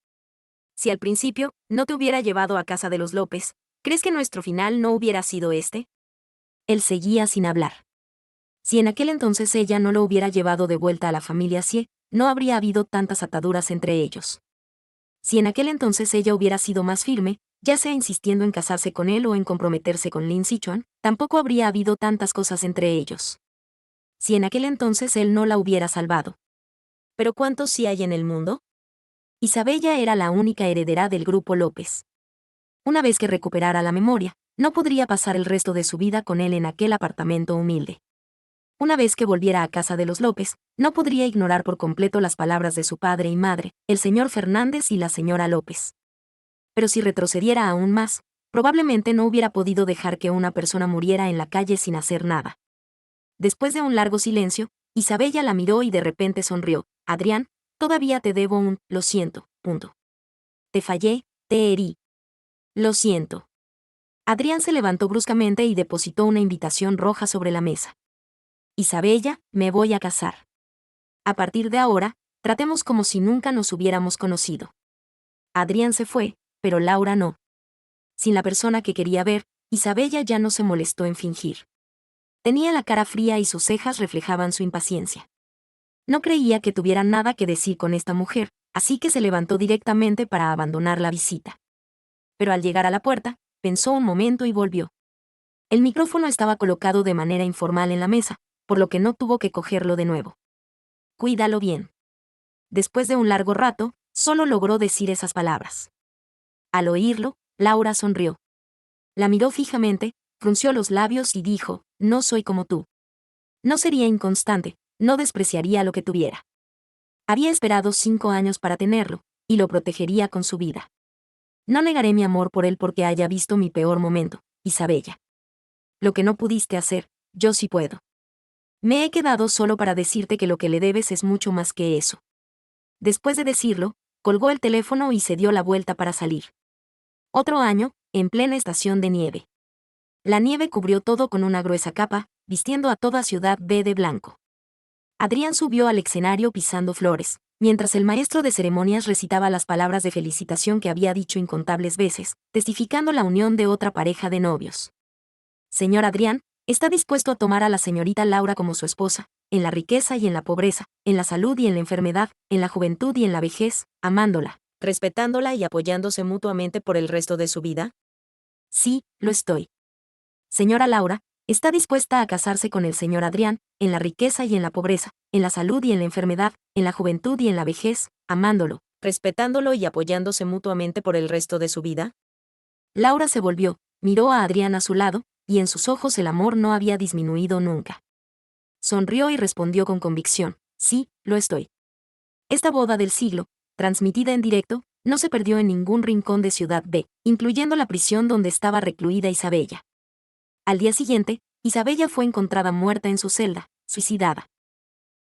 Si al principio no te hubiera llevado a casa de los López, ¿crees que nuestro final no hubiera sido este? Él seguía sin hablar. Si en aquel entonces ella no lo hubiera llevado de vuelta a la familia Sie, no habría habido tantas ataduras entre ellos. Si en aquel entonces ella hubiera sido más firme, ya sea insistiendo en casarse con él o en comprometerse con Lin Sichuan, tampoco habría habido tantas cosas entre ellos. Si en aquel entonces él no la hubiera salvado. ¿Pero cuántos sí hay en el mundo? Isabella era la única heredera del grupo López. Una vez que recuperara la memoria, no podría pasar el resto de su vida con él en aquel apartamento humilde. Una vez que volviera a casa de los López, no podría ignorar por completo las palabras de su padre y madre, el señor Fernández y la señora López. Pero si retrocediera aún más, probablemente no hubiera podido dejar que una persona muriera en la calle sin hacer nada. Después de un largo silencio, Isabella la miró y de repente sonrió. Adrián, todavía te debo un, lo siento, punto. Te fallé, te herí. Lo siento. Adrián se levantó bruscamente y depositó una invitación roja sobre la mesa. Isabella, me voy a casar. A partir de ahora, tratemos como si nunca nos hubiéramos conocido. Adrián se fue, pero Laura no. Sin la persona que quería ver, Isabella ya no se molestó en fingir. Tenía la cara fría y sus cejas reflejaban su impaciencia. No creía que tuviera nada que decir con esta mujer, así que se levantó directamente para abandonar la visita. Pero al llegar a la puerta, pensó un momento y volvió. El micrófono estaba colocado de manera informal en la mesa, por lo que no tuvo que cogerlo de nuevo. Cuídalo bien. Después de un largo rato, solo logró decir esas palabras. Al oírlo, Laura sonrió. La miró fijamente, frunció los labios y dijo, no soy como tú. No sería inconstante, no despreciaría lo que tuviera. Había esperado 5 años para tenerlo, y lo protegería con su vida. No negaré mi amor por él porque haya visto mi peor momento, Isabella. Lo que no pudiste hacer, yo sí puedo. Me he quedado solo para decirte que lo que le debes es mucho más que eso. Después de decirlo, colgó el teléfono y se dio la vuelta para salir. Otro año, en plena estación de nieve. La nieve cubrió todo con una gruesa capa, vistiendo a toda Ciudad B de blanco. Adrián subió al escenario pisando flores, mientras el maestro de ceremonias recitaba las palabras de felicitación que había dicho incontables veces, testificando la unión de otra pareja de novios. Señor Adrián, está dispuesto a tomar a la señorita Laura como su esposa, en la riqueza y en la pobreza, en la salud y en la enfermedad, en la juventud y en la vejez, amándola, respetándola y apoyándose mutuamente por el resto de su vida? Sí, lo estoy. Señora Laura, está dispuesta a casarse con el señor Adrián, en la riqueza y en la pobreza, en la salud y en la enfermedad, en la juventud y en la vejez, amándolo, respetándolo y apoyándose mutuamente por el resto de su vida? Laura se volvió, miró a Adrián a su lado, y en sus ojos el amor no había disminuido nunca. Sonrió y respondió con convicción, sí, lo estoy. Esta boda del siglo, transmitida en directo, no se perdió en ningún rincón de Ciudad B, incluyendo la prisión donde estaba recluida Isabella. Al día siguiente, Isabella fue encontrada muerta en su celda, suicidada.